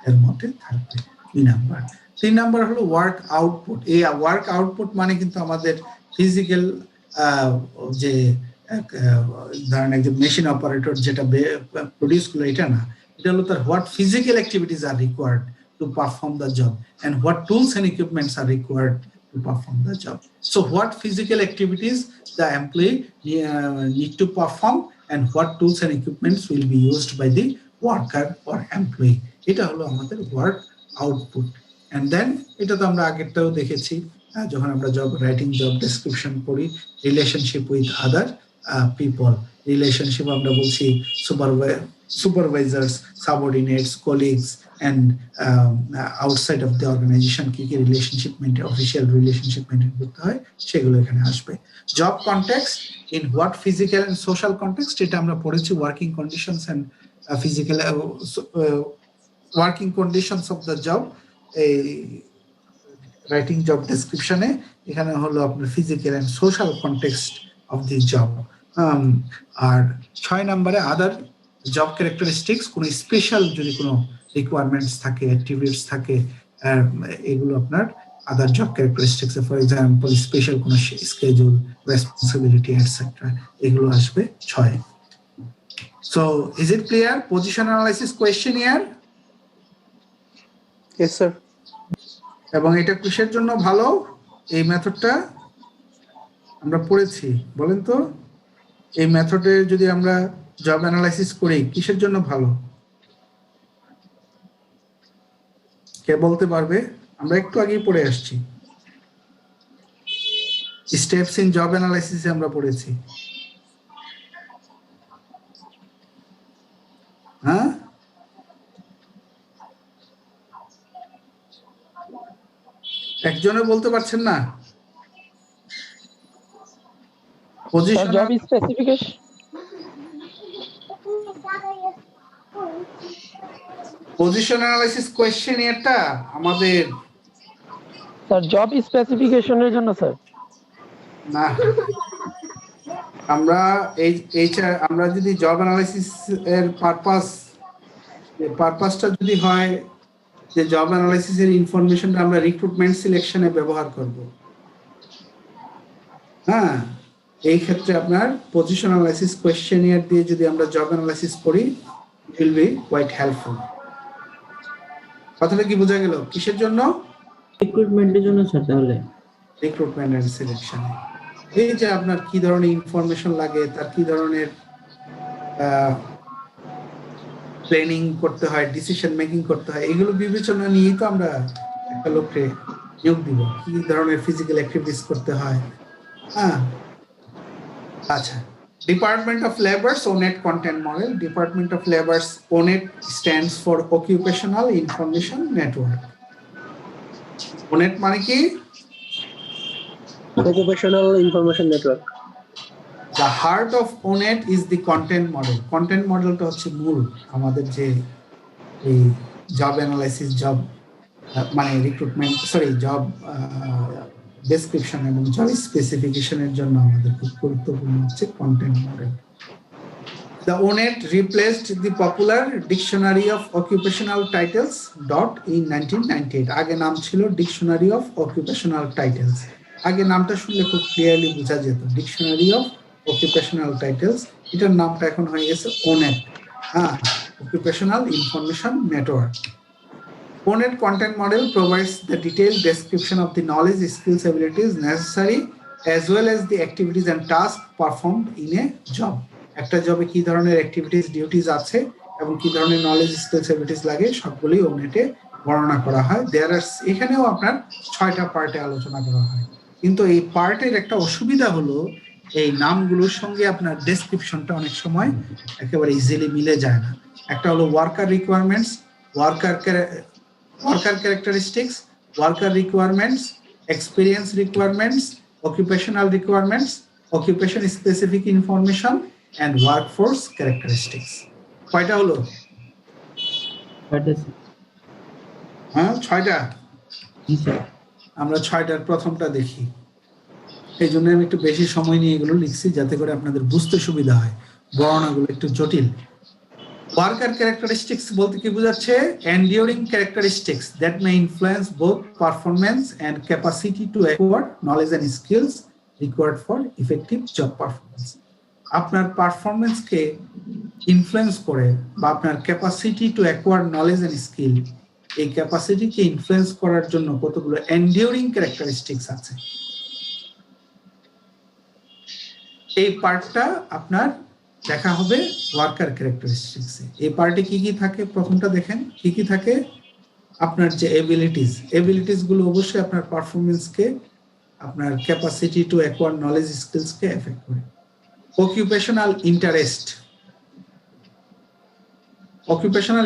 [SPEAKER 1] এর মধ্যে থাকবে। 2 নাম্বার। 3 নাম্বার হলো ওয়ার্ক আউটপুট। এই ওয়ার্ক আউটপুট মানে কিন্তু আমাদের ফিজিক্যাল যে ধরেন একজন মেশিন অপারেটর যেটা প্রডিউস করলো এটা না, এটা হলো তার what physical activities R required to perform the job and what tools and equipments are required to perform the job. So what physical activities the employee need to perform and what tools and equipments will be used by the worker or employee. এটা হলো আমাদের work output. And then এটা তো আমরা আগেরটাও দেখেছি যখন আমরা জব রাইটিং জব ডেসক্রিপশন পড়ি, relationship with other people. Relationship আমরা বলছি supervisors, subordinates, colleagues, and outside of the organization কি কি relationship maintain, official relationship maintain করতে হয়, সেগুলো এখানে আসবে। Job context, in what physical and social context, এটা আমরা পড়েছি working conditions and physical working conditions of the job. এই রাইটিং জব ডেসক্রিপশনে এখানে হলো আপনার physical and social context of the job. আর 6 নম্বরে আদার জব ক্যারেক্টারিস্টিক্স, কোনো স্পেশাল যদি কোনো রিকোয়ারমেন্টস থাকে, অ্যাক্টিভিটিস থাকে, এগুলো আপনার other job characteristics, for example special কোনো স্কেডিউল, রেসপন্সিবিলিটি এটসেট্রা, এগুলো আসবে 6। So is it clear? Position analysis questionnaire.
[SPEAKER 5] Yes, sir.
[SPEAKER 1] এবং এটা কিসের জন্য ভালো? এই মেথডটা আমরা পড়েছি, বলেন তো, এই মেথডে যদি আমরা জব অ্যানালাইসিস করি কিসের জন্য ভালো? কে বলতে পারবে? আমরা একটু আগেই পড়ে আসছি, স্টেপস ইন জব অ্যানালাইসিসে আমরা পড়েছি। হ্যাঁ, একজনে বলতে পারছেন না? Position
[SPEAKER 2] job specification,
[SPEAKER 1] position analysis কোয়েশ্চেনিয়ারটা আমাদের
[SPEAKER 2] স্যার জব স্পেসিফিকেশনের জন্য স্যার
[SPEAKER 1] না, আমরা আমরা যদি জব অ্যানালাইসিস এর পারপাসটা যদি হয় যে জব অ্যানালাইসিস এর ইনফরমেশনটা আমরা রিক্রুটমেন্ট সিলেকশনে ব্যবহার করব, হ্যাঁ, এই ক্ষেত্রে আপনার পজিশন অ্যানালাইসিস কোয়েশ্চেনিয়ার দিয়ে যদি আমরা জব অ্যানালাইসিস করি, it will be quite helpful. কথাটা কি বোঝা গেল? কিসের জন্য?
[SPEAKER 3] রিক্রুটমেন্টের জন্য স্যার। তাহলে
[SPEAKER 1] রিক্রুটমেন্ট এন্ড সিলেকশনে এই যে আপনার কি ধরনের ইনফরমেশন লাগে, তার কি ধরনের প্ল্যানিং করতে হয়, ডিসিশন মেকিং করতে হয়, এগুলো বিবেচনা নিয়েই তো আমরা একটা লোককে নিয়োগ দিব। কি ধরনের ফিজিক্যাল অ্যাক্টিভিটিস করতে হয়, হ্যাঁ। আচ্ছা, department of labour's ONET content model. Department of labour's ONET stands for occupational information network. ONET মানে কি?
[SPEAKER 5] Occupational Information Network.
[SPEAKER 1] The heart of ONET is the content model. Content মডেলটা হচ্ছে মূল আমাদের যে এই জব অ্যানালাইসিস, জব মানে রিক্রুটমেন্ট, জব ডেসক্রিপশন এবং জব স্পেসিফিকেশনের জন্য আমাদের খুব গুরুত্বপূর্ণ হচ্ছে content model. The ONET replaced the popular Dictionary of Occupational Titles in 1998. আগে নাম ছিল Dictionary of Occupational Titles। আগে নামটা শুনলে খুব ক্লিয়ারলি বোঝা যেত, ডিকশনারি অফ অকুপেশনাল টাইটেলস। এটার নামটা এখন হয়ে গেছে ওনেট, হ্যাঁ, occupational information network. Ponent content model provides the detailed description of the knowledge, skills, abilities necessary as well as the activities and tasks performed in a job. একটা জবে কি ধরনের অ্যাক্টিভিটিস ডিউটিস আছে এবং কি ধরনের নলেজ স্কিলস এবিলিটিস লাগে সবগুলি ওনেটে বর্ণনা করা হয়। এখানেও আপনার 6টা পার্টে আলোচনা করা হয়, কিন্তু এই পার্টের একটা অসুবিধা হলো এই নামগুলোর সঙ্গে আপনার ডেসক্রিপশনটা অনেক সময় একেবারে ইজিলি মিলে যায় না। একটা হলো worker requirements, worker characteristics, worker requirements, experience requirements, occupational requirements, occupation specific information, and workforce characteristics. কয়টা হলো? হ্যাঁ 6টা।
[SPEAKER 3] জি স্যার।
[SPEAKER 1] আমরা 6টার প্রথমটা দেখি, এই জন্য আমি একটু বেশি সময় নিয়ে এগুলো লিখছি যাতে করে আপনাদের বুঝতে সুবিধা হয়, বর্ণনাগুলো একটু জটিল। ওয়ার্কার ক্যারেক্টারিস্টিক্স বলতে কি বোঝাচ্ছে? Enduring characteristics that may influence both performance and capacity to acquire knowledge and skills required for effective job performance. আপনার পারফরম্যান্সকে ইনফ্লুয়েন্স করে বা আপনার capacity to acquire knowledge and skill, এই ক্যাপাসিটিকে ইনফ্লুয়েন্স করার জন্য কতগুলো এন্ডিউরিং ক্যারেক্টারিস্টিক্স আছে। এই পার্টটা আপনার দেখা হবে ওয়ার্কার ক্যারেক্টারিস্টিক্সে। এই পার্টে কি কি থাকে? প্রথমটা দেখেন কি কি থাকে। আপনার যে এবিলিটিস গুলো অবশ্যই আপনার পারফরমেন্সকে, আপনার ক্যাপাসিটি টু অ্যাকোয়ার নলেজ স্কিলসকে এফেক্ট করে। অকুপেশনাল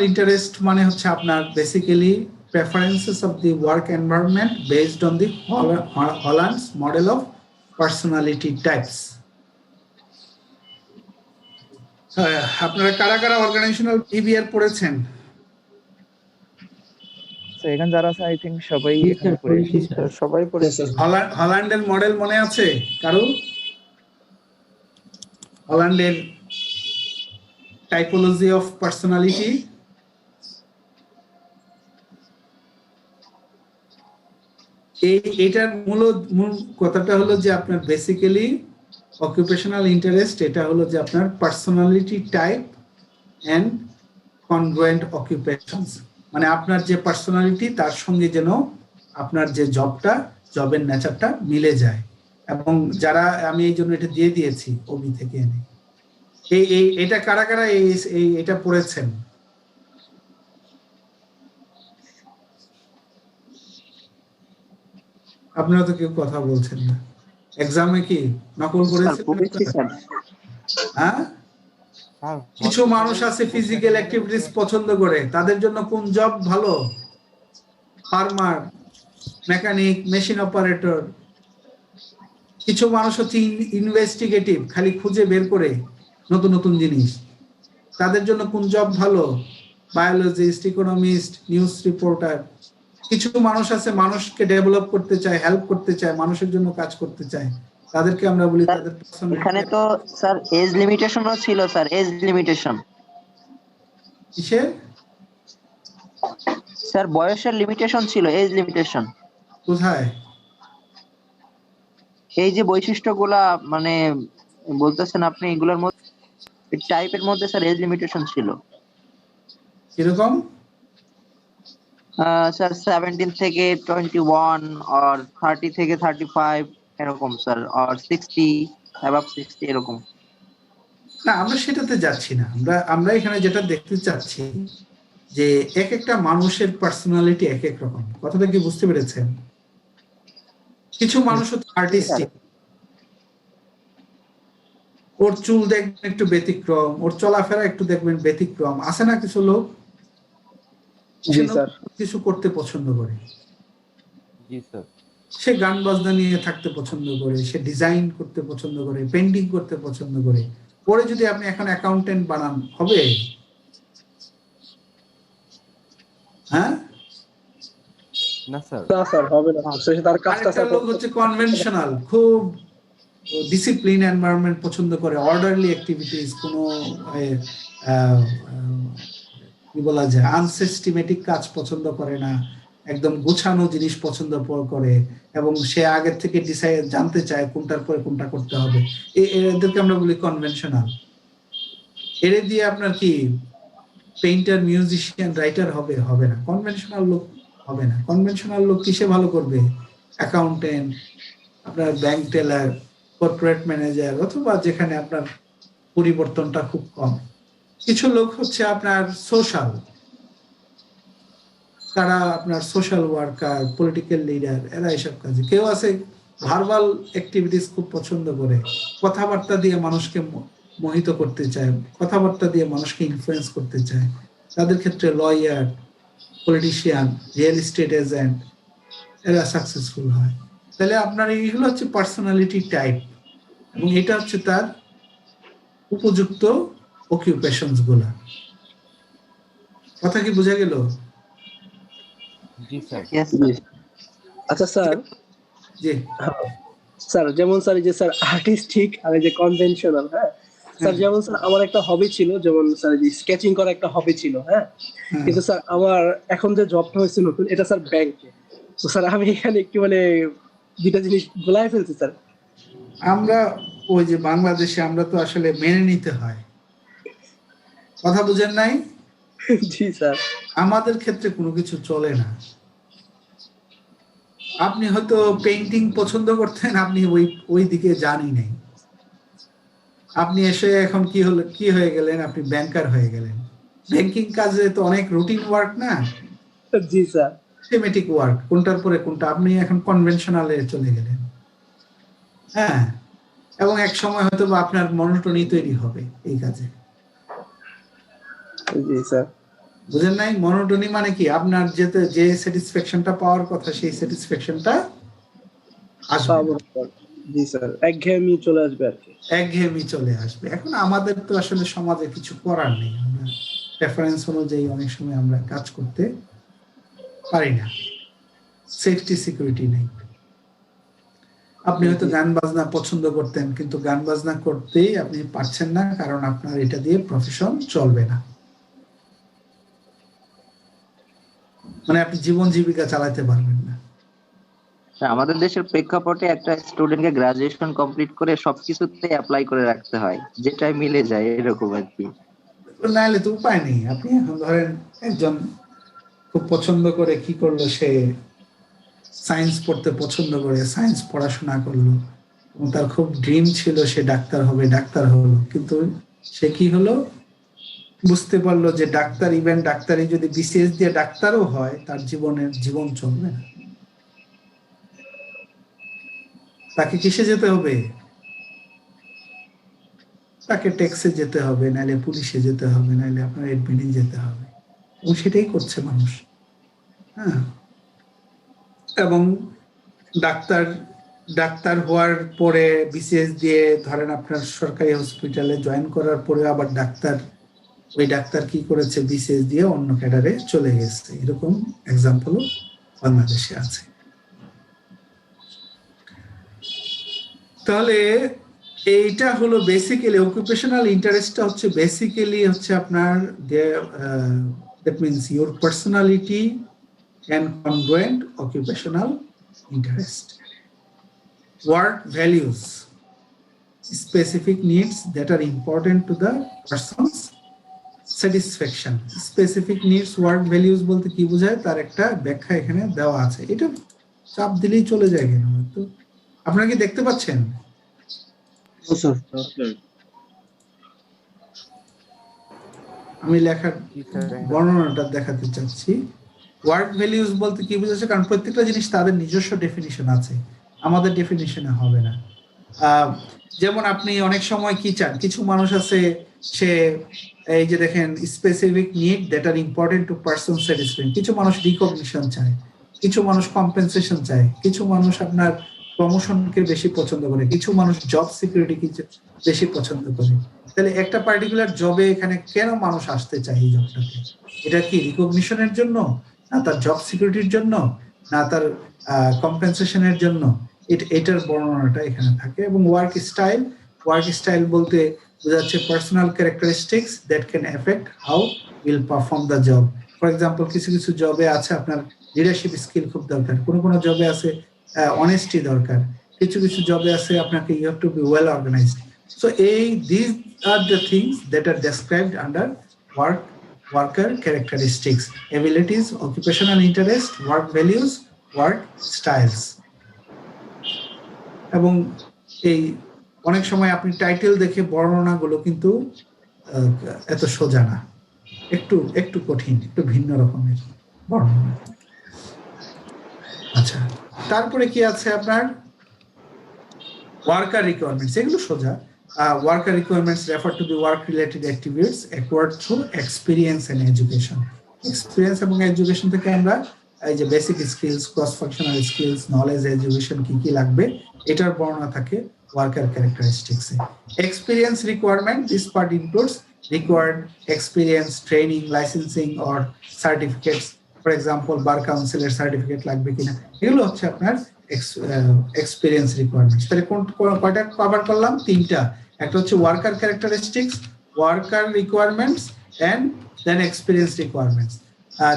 [SPEAKER 1] ইন্টারেস্ট মানে হচ্ছে আপনার basically preferences of the work environment based on the Holland's model of personality types. আপনারা কারা কারা অর্গানাইজেশনাল বিহেভিয়ার পড়েছেন?
[SPEAKER 4] স্যার এখানে যারা আছে আই থিংক সবাই
[SPEAKER 3] জি
[SPEAKER 4] এখানে
[SPEAKER 3] স্যার,
[SPEAKER 4] পড়েছে।
[SPEAKER 3] পড়েছি স্যার।
[SPEAKER 2] সবাই পড়েছে।
[SPEAKER 1] হল্যান্ডের মডেল মনে আছে কারো? হল্যান্ডের টাইপোলজি অফ পার্সোনালিটি, এটার মূল কথাটা হলো যে আপনার বেসিক্যালি অকুপেশনাল ইন্টারেস্ট, এটা হলো যে আপনার personality type and congruent occupations, মানে আপনার যে পার্সোনালিটি তার সঙ্গে যেন আপনার যে জবের নেচারটা মিলে যায়। এবং যারা, আমি এই জন্য এটা দিয়ে দিয়েছি ওবি থেকে এনে। এটা কারা কারা এটা পড়েছেন? আপনারা তো কেউ কথা বলছেন না। এক্সামে কি নকল করেছেন? হ্যাঁ, কিছু মানুষ আছে ফিজিক্যাল অ্যাক্টিভিটিস পছন্দ করে, তাদের জন্য কোন জব ভালো? Farmer, mechanic, machine operator. কিছু মানুষ হচ্ছে ইনভেস্টিগেটিভ, খালি খুঁজে বের করে নতুন নতুন জিনিস, তাদের জন্য কোন জব ভালো? Biologist, economist, news reporter. কিছু মানুষ আছে মানুষকে ডেভেলপ করতে চায়, হেল্প করতে চায়, মানুষের জন্য কাজ করতে চায়, তাদেরকে আমরা বলি তাদের
[SPEAKER 8] এখানে তো স্যার এজ লিমিটেশনও ছিল স্যার, এজ লিমিটেশন।
[SPEAKER 1] কিসের?
[SPEAKER 8] স্যার বয়সের লিমিটেশন ছিল, এজ লিমিটেশন।
[SPEAKER 1] কোথায়?
[SPEAKER 8] এই যে বৈশিষ্ট্যগুলা মানে বলতেছেন আপনি, এগুলোর মধ্যে টাইপের মধ্যে স্যার এজ লিমিটেশন ছিল।
[SPEAKER 1] কিরকম?
[SPEAKER 8] স্যার 17 থেকে 21 আর 30 থেকে 35 এরকম স্যার, আর 60 অ্যাবাভ 60 এরকম।
[SPEAKER 1] না, আমরা সেটাতে যাচ্ছি না। আমরা এখানে যেটা দেখতে চাচ্ছি যে এক একটা মানুষের পার্সোনালিটি এক এক রকম। কথাটা কি বুঝতে পেরেছেন? কিছু মানুষ হচ্ছে আর্টিস্টিক, ওর চুল দেখবেন একটু ব্যতিক্রম, ওর চলাফেরা একটু দেখবেন ব্যতিক্রম। আছে না কিছু লোক কিছু করতে পছন্দ করে, সে গান বাজনা নিয়ে থাকতে পছন্দ করে, সে ডিজাইন করতে পছন্দ করে, পেন্টিং করতে পছন্দ করে। পরে যদি আপনি এখন অ্যাকাউন্টেন্ট বানান, হবে? হ্যাঁ
[SPEAKER 4] না স্যার,
[SPEAKER 5] না স্যার হবে না, সে তার কাজটা
[SPEAKER 1] আরেকটা লোক হচ্ছে কনভেনশনাল, খুব ডিসিপ্লিন এনভায়রনমেন্ট পছন্দ করে, অর্ডারলি অ্যাক্টিভিটিস, কোনো কি বলা যায় আনসিস্টেমেটিক কাজ পছন্দ করে না, একদম গোছানো জিনিস পছন্দ করে, এবং সে আগের থেকে ডিসাইড জানতে চায় কোনটার পরে কোনটা করতে হবে। এদেরকে আমরা বলি কনভেনশনাল। এর দিয়ে আপনার কি পেইন্টার, মিউজিশিয়ান, রাইটার হবে হবে না, কনভেনশনাল লোক হবে না। কনভেনশনাল লোক কিসে ভালো করবে? অ্যাকাউন্টেন্ট, আপনার ব্যাংক টেলার, কর্পোরেট ম্যানেজার, অথবা যেখানে আপনার পরিবর্তনটা খুব কম। কিছু লোক হচ্ছে আপনার সোশ্যাল, তারা আপনার সোশ্যাল ওয়ার্কার, পলিটিক্যাল লিডার, এরা এইসব কাজে। কেউ আছে ভার্বাল অ্যাক্টিভিটিস খুব পছন্দ করে, কথাবার্তা দিয়ে মানুষকে মোহিত করতে চায়, কথাবার্তা দিয়ে মানুষকে ইনফ্লুয়েন্স করতে চায়। তাদের ক্ষেত্রে lawyer, politician, real estate agent, এরা সাকসেসফুল হয়। তাহলে আপনার এইগুলো হচ্ছে পার্সোনালিটি টাইপ, এবং এটা হচ্ছে তার উপযুক্ত অকিউপেশনস গুলা। কথা কি বোঝা গেল?
[SPEAKER 4] জি স্যার।
[SPEAKER 8] Yes,
[SPEAKER 5] জি। আচ্ছা স্যার,
[SPEAKER 1] জি
[SPEAKER 5] স্যার যেমন স্যার এই যে স্যার আর্টিস্টিক আর এই যে কনভেনশনাল, হ্যাঁ স্যার, যেমন স্যার আমার একটা হবি ছিল, যেমন স্যার যে স্কেচিং করা একটা হবি ছিল, হ্যাঁ, কিন্তু স্যার আমার এখন যে জবটা হয়েছে নতুন, এটা স্যার ব্যাংকে। তো স্যার আমি এখানে একটু মানে দুইটা জিনিস গোলায় ফেলছি স্যার।
[SPEAKER 1] আমরা ওই যে বাংলাদেশে আমরা তো আসলে মেনে নিতে হয়, কথা বুঝেন নাই?
[SPEAKER 5] জি স্যার।
[SPEAKER 1] আমাদের ক্ষেত্রে কোনো কিছু চলে না। আপনি হয়তো পেইন্টিং পছন্দ করতেন, আপনি ওই দিকে জানি নাই, আপনি এসে এখন কি হয়ে গেলেন? আপনি ব্যাংকার হয়ে গেলেন। ব্যাংকিং কাজে তো অনেক রুটিন ওয়ার্ক না,
[SPEAKER 5] জি স্যার।
[SPEAKER 1] সিস্টেমেটিক ওয়ার্ক, কোনটার পরে কোনটা। আপনি এখন কনভেনশনালে চলে গেলেন, হ্যাঁ, এবং এক সময় হয়তো বা আপনার মনোটনি তৈরি হবে এই কাজে।
[SPEAKER 5] জি স্যার।
[SPEAKER 1] বুঝেন নাই? মনোটনি মানে কি? আপনার যে স্যাটিসফ্যাকশনটা পাওয়ার কথা সেই স্যাটিসফ্যাকশনটা আসবে না।
[SPEAKER 5] জি স্যার, একঘেয়েমি চলে আসবে আর কি।
[SPEAKER 1] একঘেয়েমি চলে আসবে। এখন আমাদের তো আসলে সমাজে কিছু করার নেই, আমরা রেফারেন্স অনুযায়ী অনেক সময় আমরা কাজ করতে পারি না, সেফটি সিকিউরিটি নেই। আপনি হয়তো গান বাজনা পছন্দ করতেন, কিন্তু গান বাজনা করতেই আপনি পারছেন না, কারণ আপনার এটা দিয়ে প্রফেশন চলবে না, মানে আপনি জীবন জীবিকা চালাতে পারবেন না।
[SPEAKER 8] আমাদের দেশের প্রেক্ষাপটে একটা স্টুডেন্টকে গ্রাজুয়েশন কমপ্লিট করে সবকিছুতে অ্যাপ্লাই করে রাখতে হয়, যেটাই মিলে যায় এরকম আর কি।
[SPEAKER 1] নাহলে তো উপায় নেই। আপনি এখন ধরেন একজন খুব পছন্দ করে কি করলো, সে সায়েন্স পড়তে পছন্দ করে, সায়েন্স পড়াশোনা করলো, এবং তার খুব ড্রিম ছিল সে ডাক্তার হবে, ডাক্তার হলো, কিন্তু সে কি হলো? বুঝতে পারলো যে ডাক্তার, ইভেন ডাক্তারি যদি বিসিএস দিয়ে ডাক্তারও হয়, তার জীবন চলবে না। তাকে কিসে যেতে হবে? তাকে ট্যাক্সে যেতে হবে, নাহলে পুলিশে যেতে হবে, নাহলে আপনার এডমিনে যেতে হবে, এবং সেটাই করছে মানুষ। হ্যাঁ, এবং ডাক্তার হওয়ার পরে বিসিএস দিয়ে ধরেন আপনার সরকারি হসপিটালে জয়েন করার পরে আবার ওই ডাক্তার কি করেছে? বিসিএস দিয়ে অন্য ক্যাডারে চলে গেছে। এরকম এক্সাম্পলও বাংলাদেশে আছে। তাহলে এইটা হলো বেসিক্যালি অকুপেশনাল ইন্টারেস্টটা হচ্ছে বেসিক্যালি হচ্ছে আপনার that means your personality and congruent occupational interest. Work values, specific needs that are important to the person's satisfaction. Specific needs, work values বলতে কি বোঝায় তার একটা ব্যাখ্যা এখানে দেওয়া আছে। এটা চাপ দিলেই চলে যায় কেন? তো আপনারা কি দেখতে পাচ্ছেন? আমি লেখার বর্ণনাটা দেখাতে চাচ্ছি। ওয়ার্ক ভ্যালিউজ বলতে কি বোঝাচ্ছে? কারণ প্রত্যেকটা জিনিস তাদের নিজস্ব ডেফিনিশন আছে, আমাদের ডেফিনিশনে হবে না। যেমন আপনি অনেক সময় কি চান, কিছু মানুষ আছে সে এই যে দেখেন specific need that are important to person satisfaction. কিছু মানুষ রিকগনিশন চায়, কিছু মানুষ কম্পেনসেশন চায়, কিছু মানুষ আপনার প্রমোশনকে বেশি পছন্দ করে, কিছু মানুষ জব সিকিউরিটি বেশি পছন্দ করে। তাহলে একটা পার্টিকুলার জবে এখানে কেন মানুষ আসতে চায় এই জবটাতে? এটা কি রিকগনিশনের জন্য, না তার জব সিকিউরিটির জন্য, না তার কম্পেনসেশনের জন্য? এটার বর্ণনাটা এখানে থাকে। এবং ওয়ার্ক স্টাইল বলতে বোঝাচ্ছে personal characteristics that can effect how will perform the job. For example, কিছু কিছু জবে আছে আপনার লিডারশিপ স্কিল খুব দরকার, কোনো জবে আছে অনেস্টি দরকার, কিছু কিছু জবে আছে আপনাকে you have to be well organized. So this are the things that are described under work worker characteristics, abilities, occupational interest, work values, work styles. এবং এই অনেক সময় আপনি টাইটেল দেখে বর্ণনাগুলো কিন্তু এত সোজা না, একটু কঠিন, একটু ভিন্ন রকমের বর্ণনা। আচ্ছা, তারপরে কি আছে আপনার ওয়ার্কার রিকোয়ারমেন্টস, এগুলো সোজা। Worker requirements refer to the work-related activities acquired through experience and education. Experience এবং এডুকেশন থেকে আমরা এই যে basic skills, cross functional skills, knowledge, education কি কি লাগবে এটার বর্ণনা থাকে ওয়ার্কার ক্যারেক্টারিস্টিক্সে। Experience requirement, this part includes required experience, training, licensing or certificates. For example, bar কাউন্সিলের সার্টিফিকেট লাগবে কিনা, এগুলো হচ্ছে আপনার এক্সপিরিয়েন্স রিকোয়ারমেন্টস। তাহলে কয়টা কভার করলাম? তিনটা। একটা হচ্ছে worker characteristics, worker requirements and then experience requirements.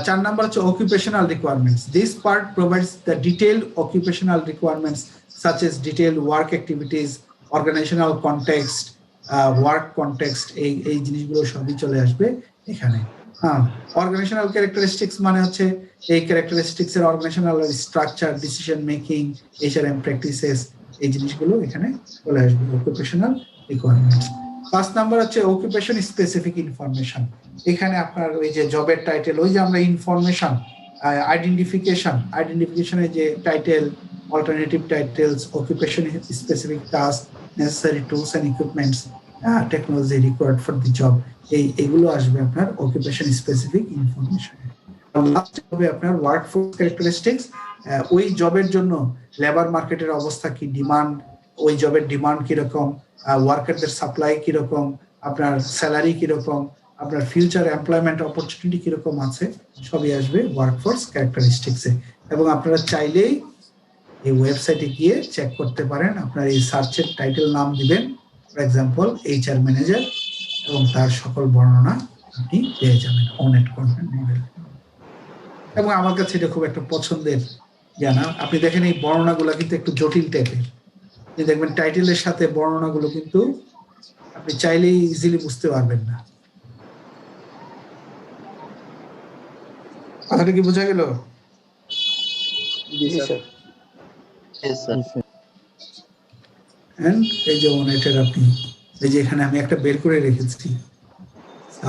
[SPEAKER 1] 4 number হচ্ছে occupational requirements. This part provides the detailed occupational requirements such as detailed work activities, organizational context, work context, এই জিনিসগুলো সবই চলে আসবে এখানে। হ্যাঁ, অর্গানাইজেশনাল ক্যারেক্টারিস্টিক্স মানে হচ্ছে এই ক্যারেক্টারিস্টিক্স এর organizational structure, decision making, HRM practices, এই জিনিসগুলো এখানে চলে আসবে অকুপেশনাল রিকোয়ারমেন্টস। 5 নাম্বার হচ্ছে অকুপেশন স্পেসিফিক ইনফরমেশন। এখানে আপনার ওই যে জবের টাইটেল, ওই যে আমরা ইনফরমেশন আইডেন্টিফিকেশনের যে title, alternative titles, occupation specific task, necessary tools and equipments, technology required for the job, এইগুলো আসবে আপনার অকুপেশন স্পেসিফিক ইনফরমেশন। লাস্ট হবে আপনার ওয়ার্কফোর্স ক্যারেক্টারিস্টিক্স, ওই জবের জন্য লেবার মার্কেটের অবস্থা কি, ডিমান্ড, ওই জবের ডিমান্ড কিরকম, ওয়ার্কারদের সাপ্লাই কিরকম, আপনার স্যালারি কিরকম, আপনার ফিউচার এমপ্লয়মেন্ট অপরচুনিটি কিরকম আছে, সবই আসবে ওয়ার্কফোর্স ক্যারেক্টারিস্টিক্সে। এবং আপনারা চাইলেই এই ওয়েবসাইটে গিয়ে চেক করতে পারেন, আপনার এই সার্চের টাইটেল নাম দিবেন, ফর এক্সাম্পল এইচআর ম্যানেজার, এবং তার সকল বর্ণনা আপনি পেয়ে যাবেন অনেট কন্টেন্ট মডেল। এবং আমার কাছে এটা খুব একটা পছন্দের জানা। আপনি দেখেন এই বর্ণনাগুলো কিন্তু একটু জটিল টাইপের, দেখবেন টাইটেলের সাথে বর্ণনাগুলো কিন্তু আপনি চাইলেই ইজিলি বুঝতে পারবেন না। কথাটা কি বোঝা গেল?
[SPEAKER 5] জি স্যার।
[SPEAKER 1] এই যে অনেটের আপনি এই যে এখানে আমি একটা বের করে রেখেছি,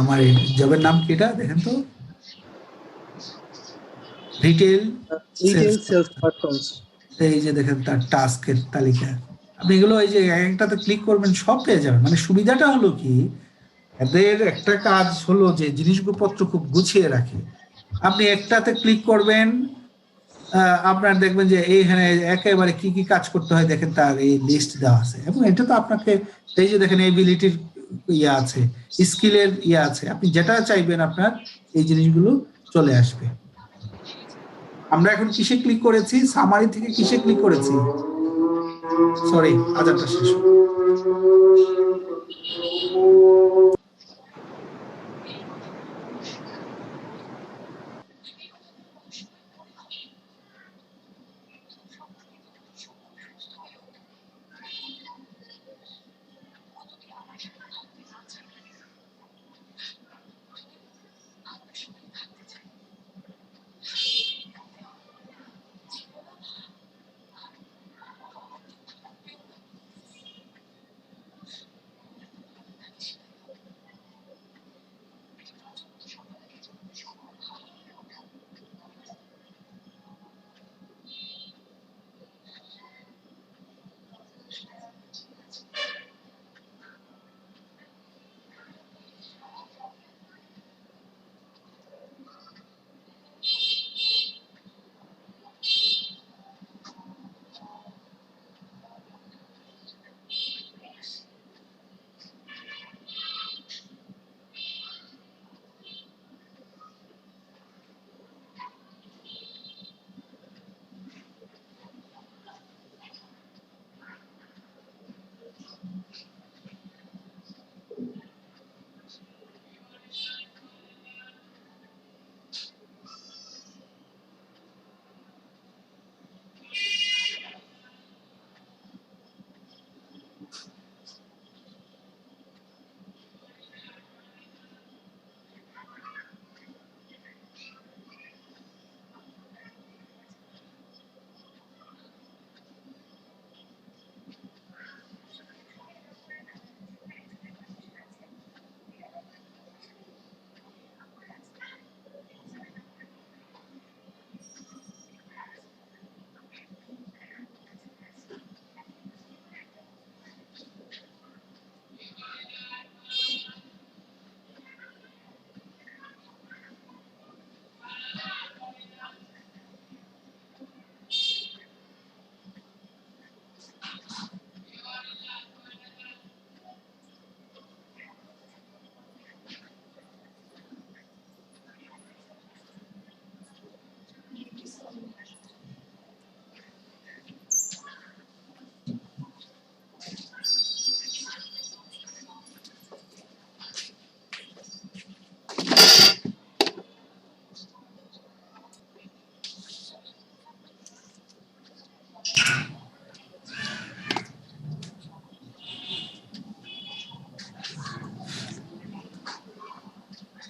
[SPEAKER 1] আমার এই জবের নাম কি, এটা দেখেন তো, রিটেল
[SPEAKER 5] সেলস প্ল্যাটফর্মস।
[SPEAKER 1] এই যে দেখেন তার টাস্কের তালিকা, আপনি এগুলো এই যে একটাতে ক্লিক করবেন সব পেয়ে যাবেন। মানে সুবিধাটা হলো কি, এদের একটা কাজ হলো যে জিনিসপত্র খুব গুছিয়ে রাখে। আপনি একটাতে ক্লিক করবেন, আপনার দেখবেন যে এইখানে একেবারে কি কি কাজ করতে হয় দেখেন তার এই লিস্ট দেওয়া আছে। এবং এটা তো আপনাকে এই যে দেখেন এবিলিটির ইয়ে আছে, স্কিলের ইয়ে আছে, আপনি যেটা চাইবেন আপনার এই জিনিসগুলো চলে আসবে। আমরা এখন কিসে ক্লিক করেছি? সামারি থেকে কিসে ক্লিক করেছি? সরি, আজানটা শেষ।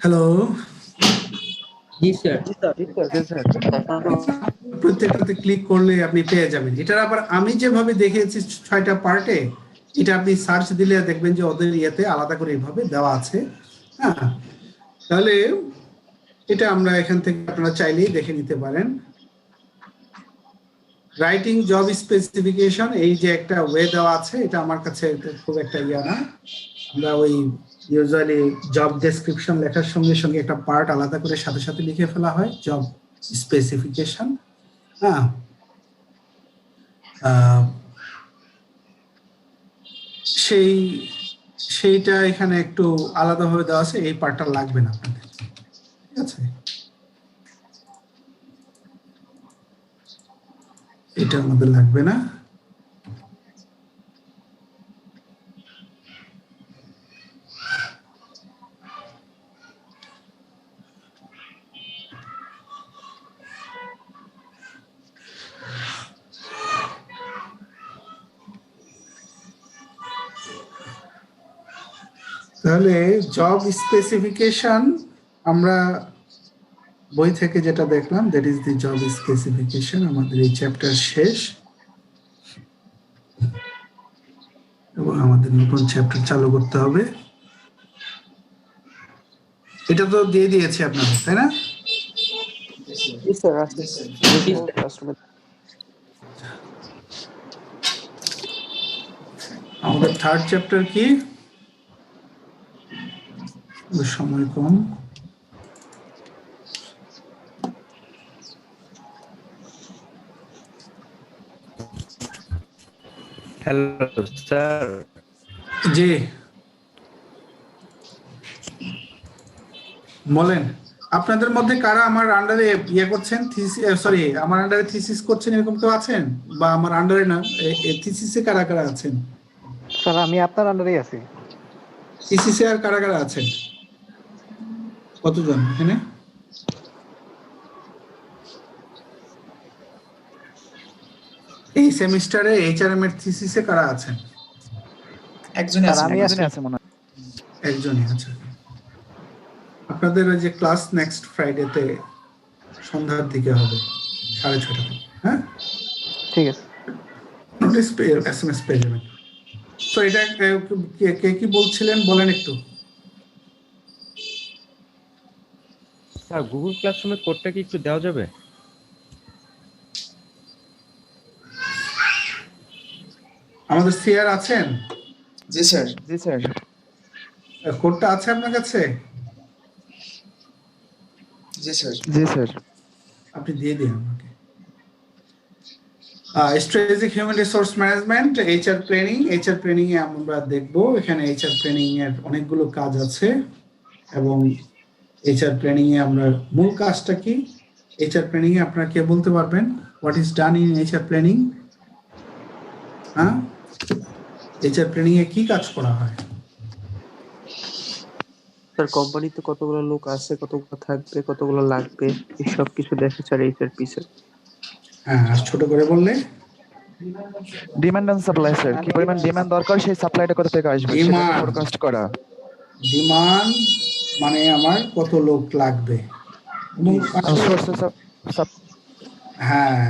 [SPEAKER 1] হ্যালো,
[SPEAKER 3] জি স্যার।
[SPEAKER 1] প্রত্যেকটাতে ক্লিক করলে আপনি পেয়ে যাবেন। এটার আবার আমি যেভাবে দেখিয়েছি 6টা পার্টে, এটা আপনি সার্চ দিলে দেখবেন যে ওদের ইয়েতে আলাদা করে এইভাবে দেওয়া আছে। হ্যাঁ, তাহলে এটা আমরা এখান থেকে আপনারা চাইলেই দেখে নিতে পারেন। রাইটিং জব স্পেসিফিকেশন, এই যে একটা ওয়ে দেওয়া আছে, এটা আমার কাছে খুব একটা ইয়া না। আমরা ওই ইউজুয়ালি জব ডেসক্রিপশন লেখার সঙ্গে সঙ্গে একটা পার্ট আলাদা করে সাথে সাথে লিখে ফেলা হয়, জব স্পেসিফিকেশন। হ্যাঁ, সেইটা এখানে একটু আলাদাভাবে দেওয়া আছে, এই পার্টটা লাগবে না আপনাদের, ঠিক আছে? এটা আমাদের লাগবে না। তাহলে জব স্পেসিফিকেশন আমরা বই থেকে যেটা দেখলাম, that is the job specification. আমাদের এই চ্যাপ্টার শেষ এবং আমাদের নতুন চ্যাপ্টার চালু করতে হবে। এটা তো দিয়ে দিয়েছি আপনাদের, তাই না? আমাদের থার্ড চ্যাপ্টার কি? সময় কম।
[SPEAKER 4] Hello sir.
[SPEAKER 1] জি বলেন, আপনাদের মধ্যে কারা আমার আন্ডারে ইয়ে করছেন, সরি আমার আন্ডারে থিসিস করছেন, এরকম কেউ আছেন? বা আমার আন্ডারে না, থিসিসে কারা কারা আছেন?
[SPEAKER 2] স্যার আমি আপনার আন্ডারেই আছি।
[SPEAKER 1] থিসিসে আর কারা কারা আছেন? কতজন এখানে? এই সেমিস্টারে এইচআরএম এর থিসিসে কারা আছেন?
[SPEAKER 4] একজনই আছে মনে হয়।
[SPEAKER 1] একজনই আছে। আপনাদের ওই যে ক্লাস নেক্সট ফ্রাইডেতে সন্ধ্যার দিকে হবে 6:30। হ্যাঁ
[SPEAKER 2] ঠিক আছে,
[SPEAKER 1] নোটিস এসএমএস পেয়ে যাবেন। তো এটা কে কি বলছিলেন বলেন একটু।
[SPEAKER 4] স্যার গুগল ক্লাসরুমে কোডটা কি একটু দেওয়া যাবে?
[SPEAKER 1] আমাদের সিআর আছেন?
[SPEAKER 4] জি স্যার। জি স্যার।
[SPEAKER 1] কোডটা আছে আপনার কাছে?
[SPEAKER 4] জি স্যার। জি স্যার।
[SPEAKER 1] আপনি দিয়ে দিন আমাকে। Strategic human resource management, HR training. HR training এ আমরা দেখব, এখানে এইচআর ট্রেনিং এর অনেকগুলো কাজ আছে এবং এইচআর ট্রেনিং এ আমরা মূল কাজটা কি, এইচআর ট্রেনিং এ আপনারা কে বলতে পারবেন? What is done in HR training? হ্যাঁ, এইচআর ট্রেনিং এ কি কাজ করা হয়?
[SPEAKER 3] স্যার কোম্পানিতে কতগুলো লোক আছে, কতগুলো থাকবে, কতগুলো লাগবে, এই সব কিছু দেখে স্যার এইচআর পিসে।
[SPEAKER 1] হ্যাঁ, আর ছোট করে বললে
[SPEAKER 4] ডিমান্ড এন্ড সাপ্লাই স্যার, কি পরিমাণ ডিমান্ড দরকার সেই সাপ্লাইটা কোথা থেকে আসবে সেটা ফোরকাস্ট করা।
[SPEAKER 1] ডিমান্ড মানে আমার কত লোক লাগবে, হ্যাঁ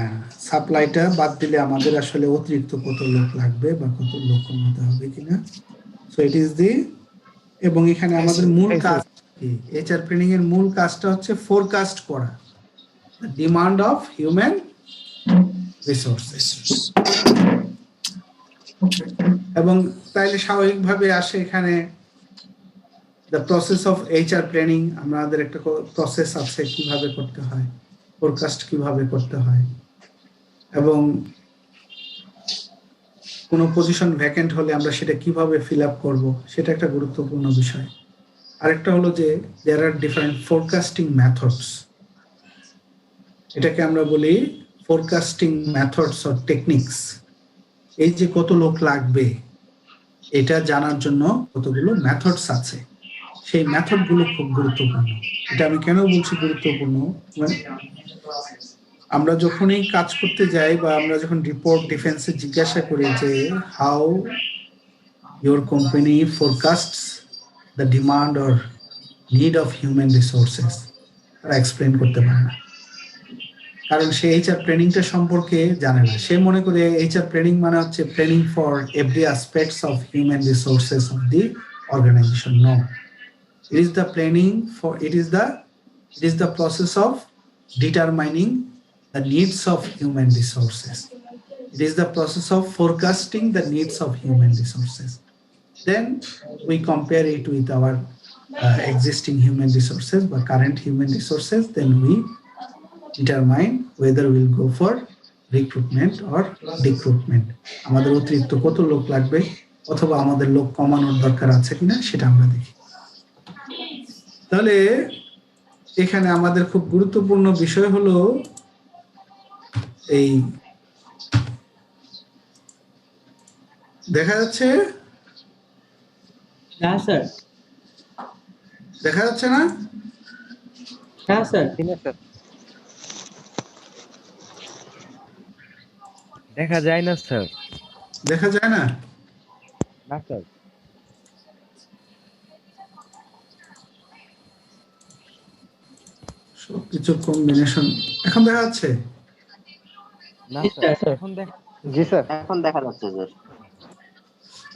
[SPEAKER 1] সাপ্লাইটা বাদ দিলে আমাদের আসলে অতিরিক্ত কত লোক লাগবে বা কত লোক কমাতে হবে কিনা। সো ইট ইজ দি, এবং এখানে আমাদের মূল কাজ কি, এইচআর ট্রেনিং এর মূল কাজটা হচ্ছে ফোরকাস্ট করা ডিমান্ড অফ হিউম্যান রিসোর্সেস। এবং তাইলে স্বাভাবিকভাবে আসে এখানে the process of HR training. আমাদের একটা প্রসেস আছে কিভাবে করতে হয়, ফোরকাস্ট কিভাবে করতে হয়, এবং কোনো পজিশন ভ্যাকেন্ট হলে আমরা সেটা কিভাবে ফিল আপ করবো, সেটা একটা গুরুত্বপূর্ণ বিষয়। আরেকটা হলো যে দেয়ার আর ডিফারেন্ট ফোরকাস্টিং মেথডস, এটাকে আমরা বলি ফোরকাস্টিং মেথডস অর টেকনিক্স। এই যে কত লোক লাগবে এটা জানার জন্য কতগুলো মেথডস আছে, সেই মেথডগুলো খুব গুরুত্বপূর্ণ। এটা আমি কেন বলছি গুরুত্বপূর্ণ, আমরা যখনই কাজ করতে যাই বা আমরা যখন রিপোর্ট ডিফেন্সে জিজ্ঞাসা করি যে how your company forecasts the demand or need of human resources তারা এক্সপ্লেন করতে পারে না, কারণ সে এইচআর ট্রেনিংটা সম্পর্কে জানে না। সে মনে করে এইচআর ট্রেনিং মানে হচ্ছে training for every aspects of human resources of the organization. No, it is the planning for it is the process of determining the needs of human resources. It is the process of forecasting the needs of human resources. Then we compare it with our existing human resources or current human resources. Then we determine whether we'll go for recruitment or decruitment. আমাদের অতিরিক্ত কত লোক লাগবে অথবা আমাদের লোক কমানোর দরকার আছে কিনা সেটা আমরা দেখি। তাহলে এখানে আমাদের খুব গুরুত্বপূর্ণ বিষয় হলো এই দেখা যাচ্ছে
[SPEAKER 3] হ্যাঁ স্যার।
[SPEAKER 1] দেখা যাচ্ছে না?
[SPEAKER 3] হ্যাঁ স্যার।
[SPEAKER 4] দেখা যায় না স্যার।
[SPEAKER 1] দেখা যায় না?
[SPEAKER 4] না স্যার।
[SPEAKER 1] সবকিছুর কম্বিনেশন এখন দেখা যাচ্ছে?
[SPEAKER 4] না স্যার, এখন দেখা। জি স্যার,
[SPEAKER 8] এখন দেখা যাচ্ছে স্যার।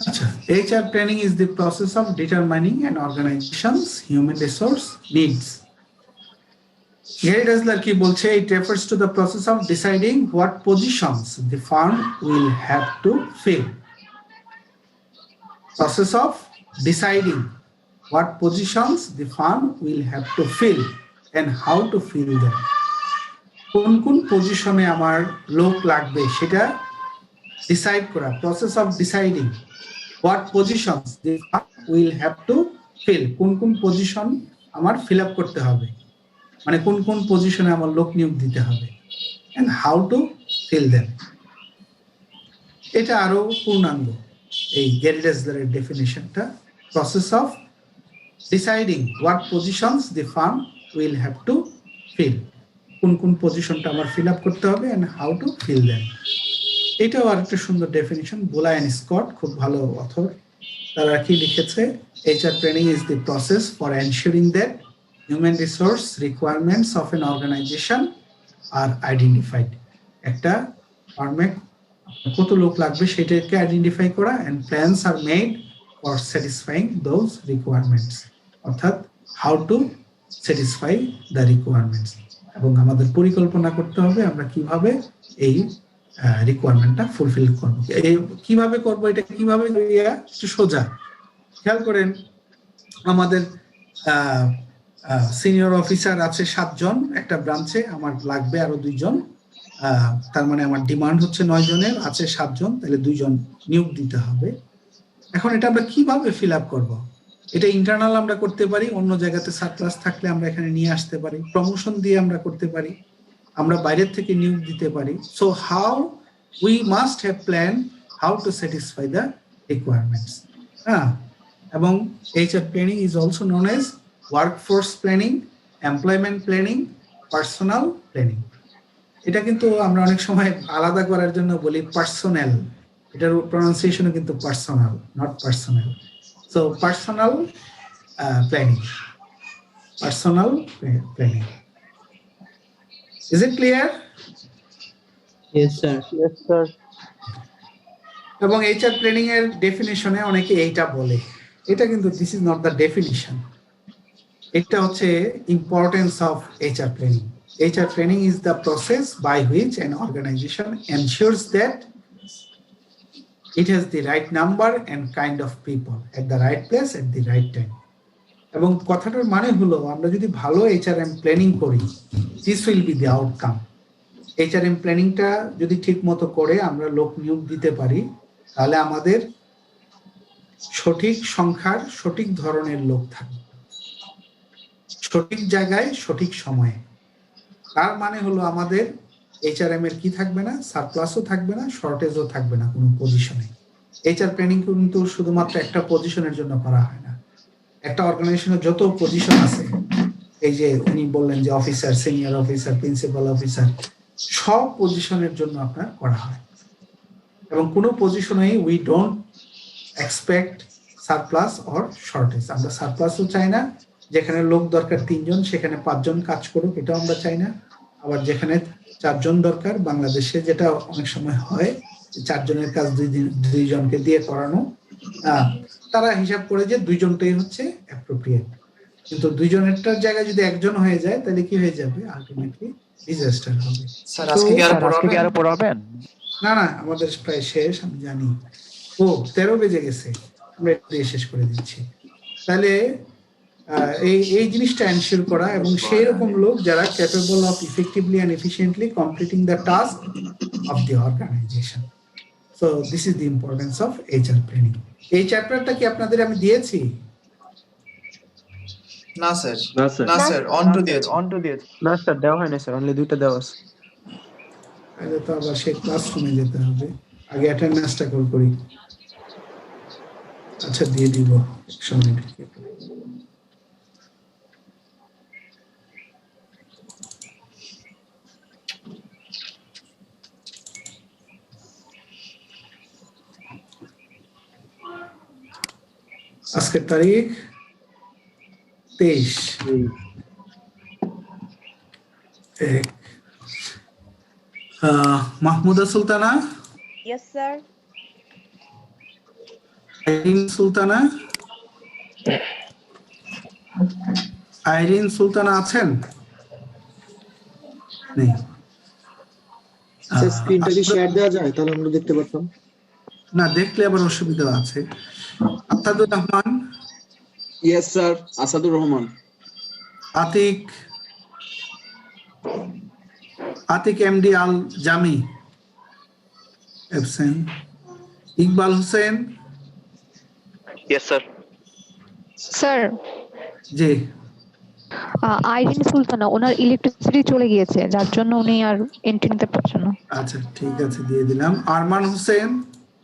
[SPEAKER 1] আচ্ছা, HR training is the process of determining an organization's human resource needs. Gary Dessler কি বলছে? It refers to the process of deciding what positions the firm will have to fill. Process of deciding what positions the firm will have to fill and how to fill them. কোন কোন পজিশনে আমার লোক লাগবে সেটা ডিসাইড করা, process of deciding what positions the firm will have to fill. কোন কোন পজিশন আমার ফিল আপ করতে হবে, মানে কোন কোন পজিশনে আমার লোক নিয়োগ দিতে হবে, and how to fill them. এটা আরো পূর্ণাঙ্গ এই গ্যারি ডেসলারের ডেফিনিশনটা, process of deciding what positions the firm will have to fill, কোন কোন পজিশনটা আমার ফিল আপ করতে হবে and how to fill them. এটাও আর একটা সুন্দর ডেফিনিশন, বোলা এন্ড স্কট, খুব ভালো অথর। তারা কি লিখেছে? HR training is the process for ensuring that human resource requirements of an organization are identified. একটা ফার্মে কত লোক লাগবে সেটাকে আইডেন্টিফাই করা, and plans are made for satisfying those requirements, অর্থাৎ how to satisfy the requirements, এবং আমাদের পরিকল্পনা করতে হবে আমরা কিভাবে এই রিকোয়ারমেন্টটা ফুলফিল করবো। কিভাবে করবো, এটা কিভাবে একটু সোজা খেয়াল করেন। আমাদের সিনিয়র অফিসার আছে 7 জন একটা ব্রাঞ্চে, আমার লাগবে আরো 2 জন, তার মানে আমার ডিমান্ড হচ্ছে 9 জনের, আছে 7 জন, তাহলে 2 জন নিয়োগ দিতে হবে। এখন এটা আমরা কিভাবে ফিল আপ করবো? এটা ইন্টারনাল আমরা করতে পারি, অন্য জায়গাতে সারপ্লাস থাকলে আমরা এখানে নিয়ে আসতে পারি, প্রমোশন দিয়ে আমরা করতে পারি, আমরা বাইরের থেকে নিয়োগ দিতে পারি। So how we must have plan how to satisfy the requirements. হ্যাঁ, এবং HR planning is also known as workforce planning, employment planning, personnel planning. এটা কিন্তু আমরা অনেক সময় আলাদা করার জন্য বলি পার্সোনাল, এটার প্রনাউন্সিয়েশনও কিন্তু personnel, not personal. So personnel planning, personnel planning. Is it clear?
[SPEAKER 3] Yes sir.
[SPEAKER 4] Yes sir.
[SPEAKER 1] এবং HR প্ল্যানিং এর ডেফিনিশনে অনেকে এইটা বলে, এটা কিন্তু this is not the definition. এটা হচ্ছে importance of HR planning. HR planning is the process by which an organization ensures that it has the right number and kind of people at the right place at the right time. এবং কথাটার মানে হলো আমরা যদি ভালো HRM প্ল্যানিং করি, this will be the outcome. HRM প্ল্যানিংটা যদি ঠিক মতো করে আমরা লোক নিয়োগ দিতে পারি, তাহলে আমাদের সঠিক সংখ্যার সঠিক ধরনের লোক থাকবে, সঠিক জায়গায় সঠিক সময়ে। তার মানে হলো আমাদের HRM এর কি থাকবে না, সারপ্লাসও থাকবে না, শর্টেজও থাকবে না কোনো পজিশনে। HR প্ল্যানিং কিন্তু শুধুমাত্র একটা পজিশনের জন্য করা হয় না, একটা অর্গানাইজেশনের যত পজিশন আছে, এই যে উনি বললেন যে officer, senior officer, principal officer, সব পজিশনের জন্য আপনার করা হয়। এবং কোনো পজিশনে we don't expect surplus or shortage, আমরা সারপ্লাসও চাই না, যেখানে লোক দরকার 3 জন সেখানে 5 জন কাজ করুক, এটাও আমরা চাই না। আবার যেখানে 4 জন দরকার, বাংলাদেশে যেটা অনেক সময় হয় 4 জনের কাজ 2 জনকে দিয়ে করানো, তারা হিসাব করে যে 2 জনটাই হচ্ছে অ্যাপ্রোপ্রিয়েট। কিন্তু 2 জনেরটার জায়গায় যদি 1 জন হয়ে যায় তাহলে কি হয়ে যাবে, আলটিমেটলি ডিজাস্টার হবে।
[SPEAKER 4] স্যার আজকে কি আরো পড়াবেন?
[SPEAKER 1] না না, আমাদের প্রায় শেষ, আমি জানি। ও 13 বেজে গেছে, আমরা এটা শেষ করে দিচ্ছি। তাহলে এই জিনিসটা এনশিওর করা এবং সেই রকম লোক যারা capable of effectively and efficiently completing the task of the organization. So this is the importance of HR planning. এই চ্যাপ্টারটা কি আপনাদের আমি দিয়েছি?
[SPEAKER 4] না স্যার,
[SPEAKER 3] না
[SPEAKER 4] স্যার অন টু দিয়েছে।
[SPEAKER 3] না স্যার, দেওয়া হয় না স্যার, অনলি 2টা দেওয়া আছে।
[SPEAKER 1] তাহলে তো আবার সেই ক্লাসরুমে যেতে হবে, আগে অ্যাটেন্ডেন্সটা কল করি। আচ্ছা দিয়ে দিব, সময় আজকের তারিখ 23 মাহমুদা সুলতানা।
[SPEAKER 10] Yes, sir.
[SPEAKER 1] সুলতানা, আইরিন সুলতানা আছেন? নেই।
[SPEAKER 11] স্ক্রিনটা কি শেয়ার দেওয়া যায়, তাহলে আমরা দেখতে পারতাম।
[SPEAKER 1] না দেখলে আবার অসুবিধা আছে। Asadur Rahman.
[SPEAKER 11] Yes sir, Asadur Rahman.
[SPEAKER 1] Atik MD Al Jami absent. Iqbal Hossain.
[SPEAKER 12] Yes sir.
[SPEAKER 6] Sir,
[SPEAKER 1] জি।
[SPEAKER 6] আইরিন সুলতানা, ওনার ইলেকট্রিসিটি চলে গিয়েছে, যার জন্য উনি আর এন্ট্রি নিতে পারছেন না।
[SPEAKER 1] আচ্ছা ঠিক আছে, দিয়ে দিলাম। Arman Hossain.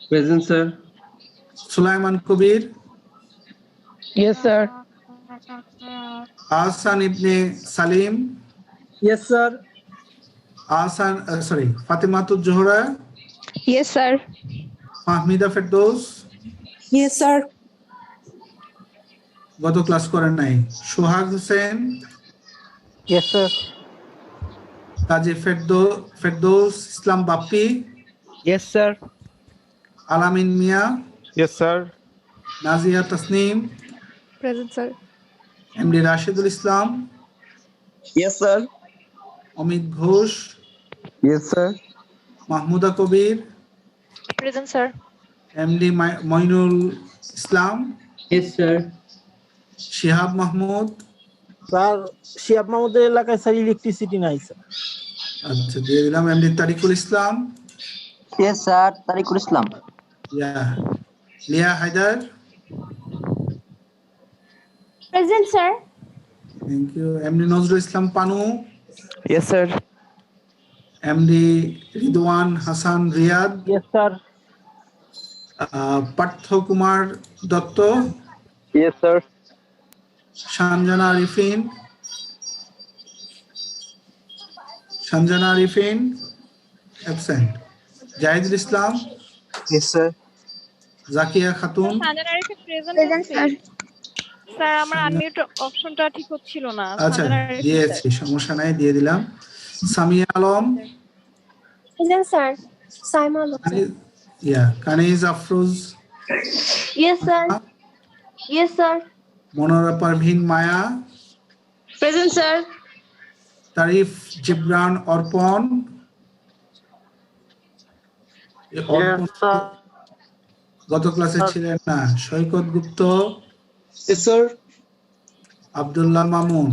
[SPEAKER 3] Present sir.
[SPEAKER 1] Sulaiman Kabir.
[SPEAKER 2] Yes sir.
[SPEAKER 1] Ahsan Ibne Salim.
[SPEAKER 5] Yes sir.
[SPEAKER 1] Fatimatuz Zohra.
[SPEAKER 6] Yes sir.
[SPEAKER 1] Fahmida Ferdous.
[SPEAKER 10] Yes, sir.
[SPEAKER 1] গত ক্লাস করেন নাই। Sohag Hossain.
[SPEAKER 2] Yes sir.
[SPEAKER 1] Kazi Ferdous Islam Bappi.
[SPEAKER 3] Yes sir.
[SPEAKER 1] Alamin Mia.
[SPEAKER 12] Yes sir.
[SPEAKER 1] Nazia Tasnim.
[SPEAKER 6] Present sir.
[SPEAKER 1] MD Rashidul Islam.
[SPEAKER 11] Yes sir.
[SPEAKER 1] Amit Ghosh.
[SPEAKER 11] Yes sir.
[SPEAKER 1] Mahmuda Kabir.
[SPEAKER 6] Present sir.
[SPEAKER 1] MD Moinul Islam.
[SPEAKER 3] Yes sir.
[SPEAKER 1] Shihab Mahmud.
[SPEAKER 11] Sir, Shiab মাহমুদের এলাকায় স্যার ইলেকট্রিসিটি নাই স্যার।
[SPEAKER 1] আচ্ছা দিয়ে দিলাম। MD Tarikul Islam.
[SPEAKER 8] Yes sir, Tarikul Islam.
[SPEAKER 1] Lia Haider.
[SPEAKER 7] Present sir.
[SPEAKER 1] Thank you. MD Nazrul Islam Panu.
[SPEAKER 4] Yes sir.
[SPEAKER 1] MD Ridwan Hasan Riyad.
[SPEAKER 11] Yes sir.
[SPEAKER 1] Partha Kumar Dutta.
[SPEAKER 12] Yes sir.
[SPEAKER 1] Sanjana Arifin absent. Zahidul Islam.
[SPEAKER 3] Yes sir.
[SPEAKER 1] Zakia Khatun.
[SPEAKER 7] Present sir.
[SPEAKER 10] Sir, আমার আনমিউট অপশনটা ঠিক হচ্ছিল না।
[SPEAKER 1] আচ্ছা দিয়েছি, সমস্যা নাই, দিয়ে দিলাম। Samia Alam.
[SPEAKER 9] Present sir. Saima Alam.
[SPEAKER 1] Kaniz Afroz.
[SPEAKER 9] Yes sir. Yes sir.
[SPEAKER 1] Monora Parvin Maya.
[SPEAKER 9] Present sir.
[SPEAKER 1] Tarif Jibran Arpan. গত ক্লাসে ছিলেন না। Saikat Gupta.
[SPEAKER 11] Yes sir.
[SPEAKER 1] Abdullah Mamun.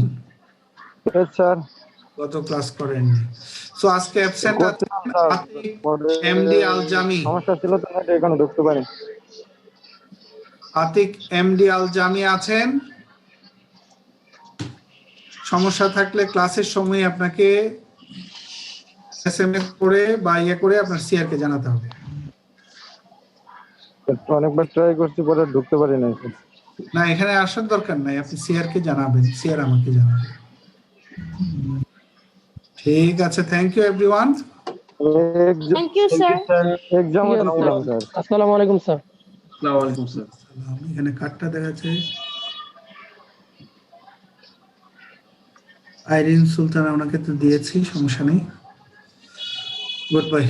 [SPEAKER 12] Yes sir.
[SPEAKER 1] গত ক্লাস করেননি। সো আজকে অ্যাবসেন্ট আছেন আতিক এমডি আল জামি।
[SPEAKER 12] সমস্যা ছিল তো এখানে ঢুকতে পারি।
[SPEAKER 1] আতিক এমডি আল জামি আছেন? সমস্যা থাকলে ক্লাসের সময় আপনাকে এসএমএস করে বা করে আপনার সিআর কে জানাতে হবে।
[SPEAKER 12] অনেকবার ট্রাই করছি, পরে ঢুকতে পারি না।
[SPEAKER 1] না, এখানে আসার দরকার নাই, আপনি সিআর কে জানাবেন, সিআর আমাকে জানাবে। ঠিক আছে, thank you everyone.
[SPEAKER 9] Thank you sir.
[SPEAKER 12] Exam দিলাম স্যার।
[SPEAKER 2] আসসালামু আলাইকুম স্যার।
[SPEAKER 3] আসসালামু আলাইকুম স্যার।
[SPEAKER 1] এখানে কার্ডটা দেখাচ্ছে। আইরিন সুলতানা ওনাকে তো দিয়েছি, সমস্যা নেই। Good bye.